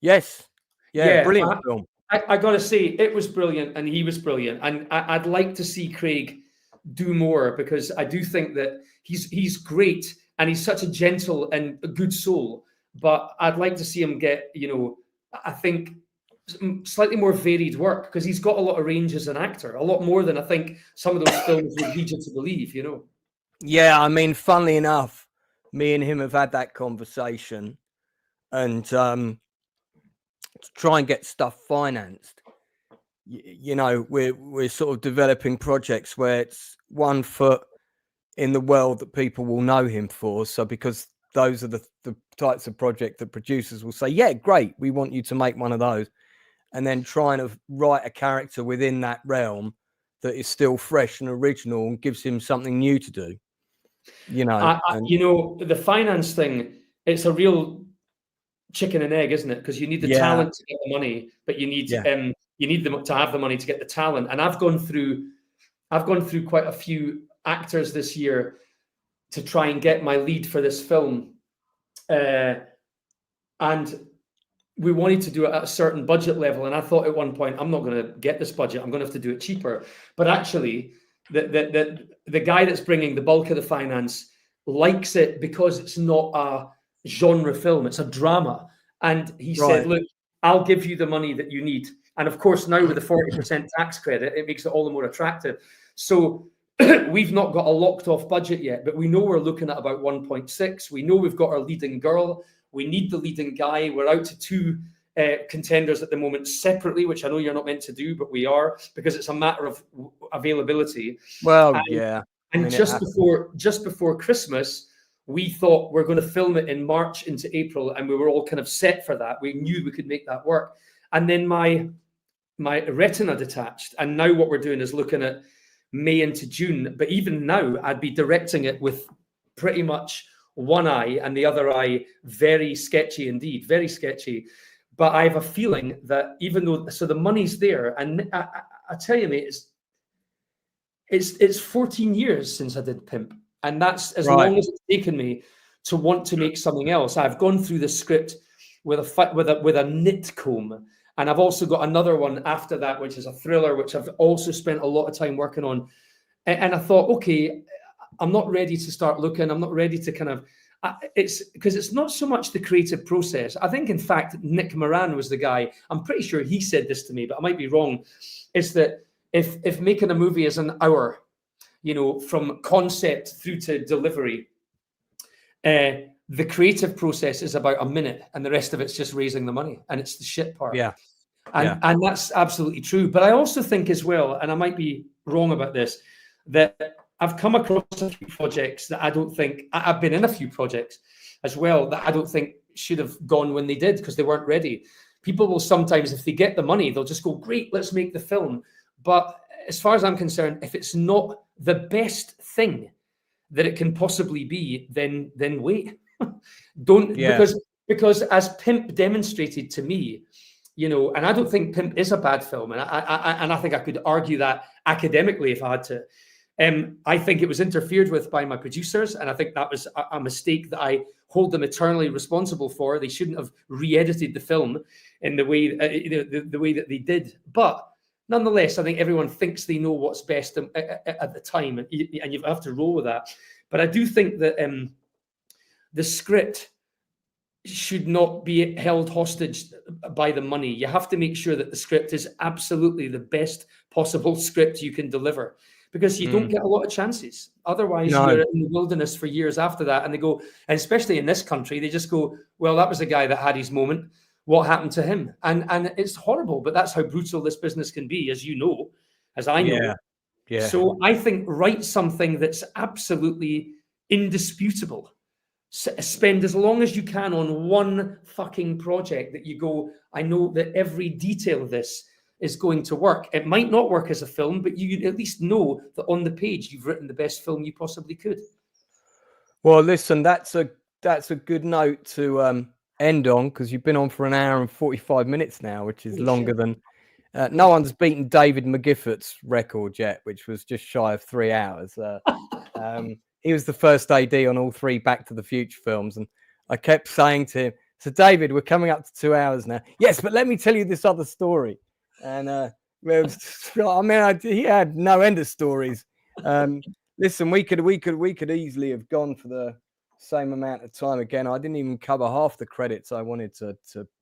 Yes. Yeah. Brilliant film. I got to say, it was brilliant, and he was brilliant. And I'd like to see Craig do more, because I do think that he's great, and he's such a gentle and a good soul. But I'd like to see him get, I think, slightly more varied work, because he's got a lot of range as an actor, a lot more than I think some of those films would lead you to believe, Yeah, I mean, funnily enough, me and him have had that conversation, and to try and get stuff financed. We're sort of developing projects where it's 1 foot in the world that people will know him for. So because those are the types of project that producers will say, yeah, great, we want you to make one of those, and then trying to write a character within that realm that is still fresh and original and gives him something new to do. You know, the finance thing, it's a real chicken and egg, isn't it? Because you need the talent to get the money, but you need them to have the money to get the talent. And I've gone through quite a few actors this year to try and get my lead for this film, and we wanted to do it at a certain budget level. And I thought at one point, I'm not going to get this budget. I'm going to have to do it cheaper. But actually, the guy that's bringing the bulk of the finance likes it because it's not a genre film, it's a drama. And he said, look, I'll give you the money that you need. And of course, now with the 40% tax credit, it makes it all the more attractive. So we've not got a locked off budget yet, but we know we're looking at about 1.6. We know we've got our leading girl. We need the leading guy. We're out to 2 contenders at the moment separately, which I know you're not meant to do, but we are, because it's a matter of availability. Well, And just before Christmas, we thought we're going to film it in March into April, and we were all kind of set for that. We knew we could make that work. And then my retina detached, and now what we're doing is looking at May into June. But even now, I'd be directing it with pretty much one eye, and the other eye very sketchy indeed, very sketchy. But I have a feeling that even though, so the money's there, and I tell you, mate, it's 14 years since I did Pimp, and that's as long as it's taken me to want to make something else. I've gone through the script with a nit comb, and I've also got another one after that, which is a thriller, which I've also spent a lot of time working on. And I thought, okay, I'm not ready to start looking. I'm not ready to kind of. It's because it's not so much the creative process. I think, in fact, Nick Moran was the guy. I'm pretty sure he said this to me, but I might be wrong. Is that if making a movie is an hour, you know, from concept through to delivery, the creative process is about a minute, and the rest of it's just raising the money, and it's the shit part. And that's absolutely true. But I also think as well, and I might be wrong about this, that I've come across a few projects that I don't think, I've been in a few projects as well that I don't think should have gone when they did, because they weren't ready. People will sometimes, if they get the money, they'll just go, great, let's make the film. But as far as I'm concerned, if it's not the best thing that it can possibly be, then wait. Because as Pimp demonstrated to me, you know, and I don't think Pimp is a bad film, and I think I could argue that academically if I had to. I think it was interfered with by my producers, and I think that was a mistake that I hold them eternally responsible for. They shouldn't have re-edited the film in the way the way that they did. But nonetheless, I think everyone thinks they know what's best at the time, and you have to roll with that. But I do think that the script should not be held hostage by the money. You have to make sure that the script is absolutely the best possible script you can deliver, because you don't get a lot of chances. Otherwise, you're in the wilderness for years after that. And they go, and especially in this country, they just go, well, that was a guy that had his moment. What happened to him? And it's horrible, but that's how brutal this business can be, as you know, as I know. Yeah. So I think write something that's absolutely indisputable. Spend as long as you can on one fucking project that you go, I know that every detail of this is going to work. It might not work as a film, but you at least know that on the page you've written the best film you possibly could. Well, listen, that's a good note to end on, because you've been on for 1 hour and 45 minutes now, which is longer than no one's beaten David McGiffort's record yet, which was just shy of 3 hours. He was the first AD on all 3 Back to the Future films, and I kept saying to him, so David, we're coming up to 2 hours now. Yes, but let me tell you this other story. And he had no end of stories. Listen, we could easily have gone for the same amount of time again. I didn't even cover half the credits I wanted to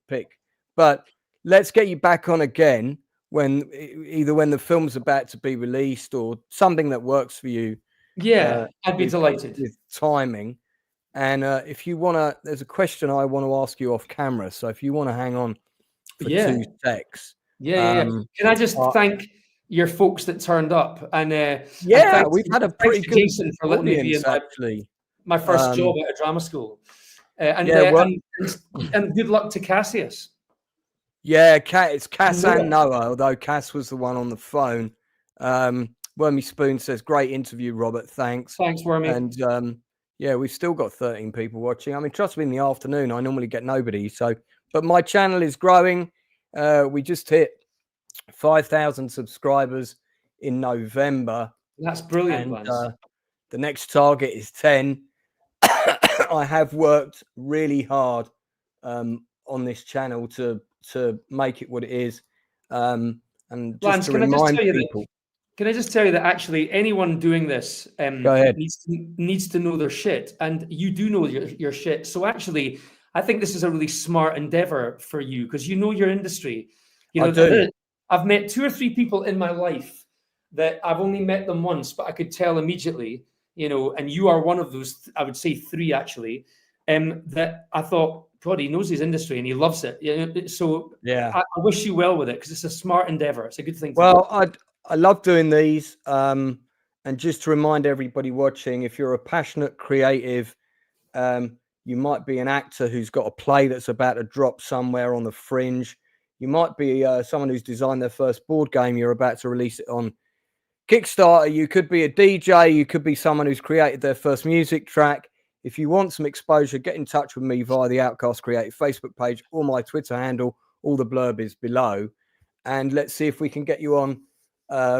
pick. But let's get you back on again when either when the film's about to be released or something that works for you. Yeah, I'd be delighted with timing. And if you want to, there's a question I want to ask you off camera. So if you want to hang on for 2 secs. Yeah. Can I just thank your folks that turned up. And yeah, we've had a pretty good Jason for letting me be in actually. My first job at a drama school. And good luck to Cassius. Yeah, it's Cass and Noah, although Cass was the one on the phone. Wormy Spoon says, great interview, Robert. Thanks. Thanks, Wormy. And yeah, we've still got 13 people watching. I mean, trust me, in the afternoon, I normally get nobody. So, but my channel is growing. We just hit 5,000 subscribers in November. That's brilliant. And the next target is 10. I have worked really hard on this channel to make it what it is. And just Lance, to remind people. Can I just tell you that actually anyone doing this Go ahead. needs to know their shit, and you do know your shit. So actually, I think this is a really smart endeavor for you because you know your industry. You know, I do. I've met 2 or 3 people in my life that I've only met them once, but I could tell immediately. You know, and you are one of those. I would say 3 actually. That I thought, God, he knows his industry and he loves it. Yeah. So yeah, I wish you well with it because it's a smart endeavor. It's a good thing. I love doing these. And just to remind everybody watching, if you're a passionate creative, you might be an actor who's got a play that's about to drop somewhere on the fringe. You might be someone who's designed their first board game. You're about to release it on Kickstarter. You could be a DJ. You could be someone who's created their first music track. If you want some exposure, get in touch with me via the Outcast Creative Facebook page or my Twitter handle. All the blurb is below. And let's see if we can get you on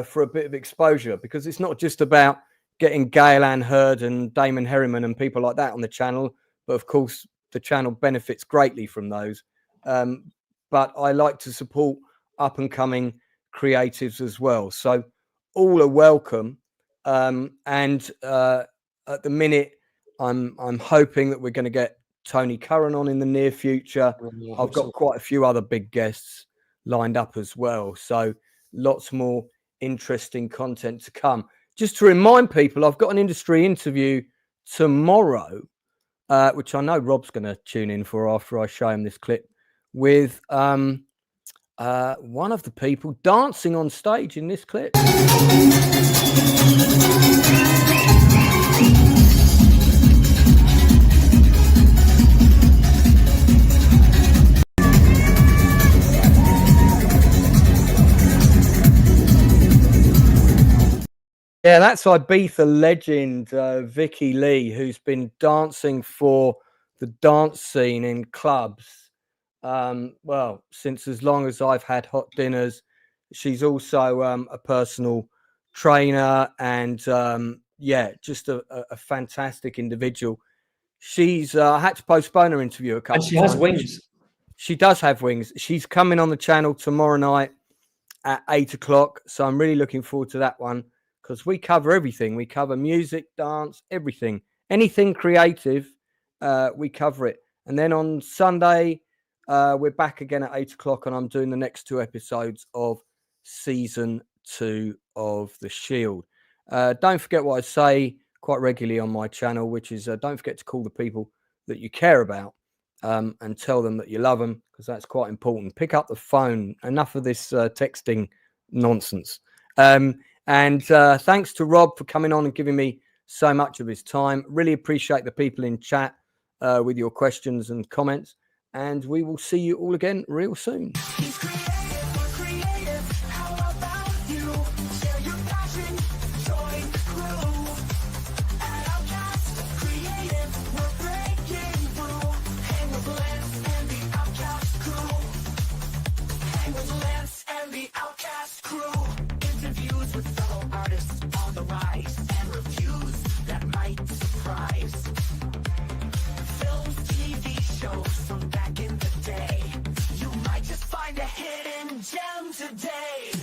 for a bit of exposure, because it's not just about getting Gail Ann Hurd and Damon Herriman and people like that on the channel. But of course, the channel benefits greatly from those. But I like to support up and coming creatives as well. So all are welcome. And at the minute, I'm hoping that we're going to get Tony Curran on in the near future. I've got quite a few other big guests lined up as well. So lots more interesting content to come. Just to remind people, I've got an industry interview tomorrow, which I know Rob's going to tune in for after I show him this clip, with one of the people dancing on stage in this clip. Yeah, that's Ibiza legend Vicky Lee, who's been dancing for the dance scene in clubs. Well, since as long as I've had hot dinners. She's also a personal trainer and yeah, just a fantastic individual. She's I had to postpone her interview a couple of times. And she has wings. She does have wings. She's coming on the channel tomorrow night at 8 o'clock. So I'm really looking forward to that one, because we cover everything. We cover music, dance, everything. Anything creative, we cover it. And then on Sunday, we're back again at 8 o'clock, and I'm doing the next 2 episodes of season 2 of The Shield. Don't forget what I say quite regularly on my channel, which is don't forget to call the people that you care about and tell them that you love them, because that's quite important. Pick up the phone. Enough of this texting nonsense. And thanks to Rob for coming on and giving me so much of his time. Really appreciate the people in chat with your questions and comments. And we will see you all again real soon. Today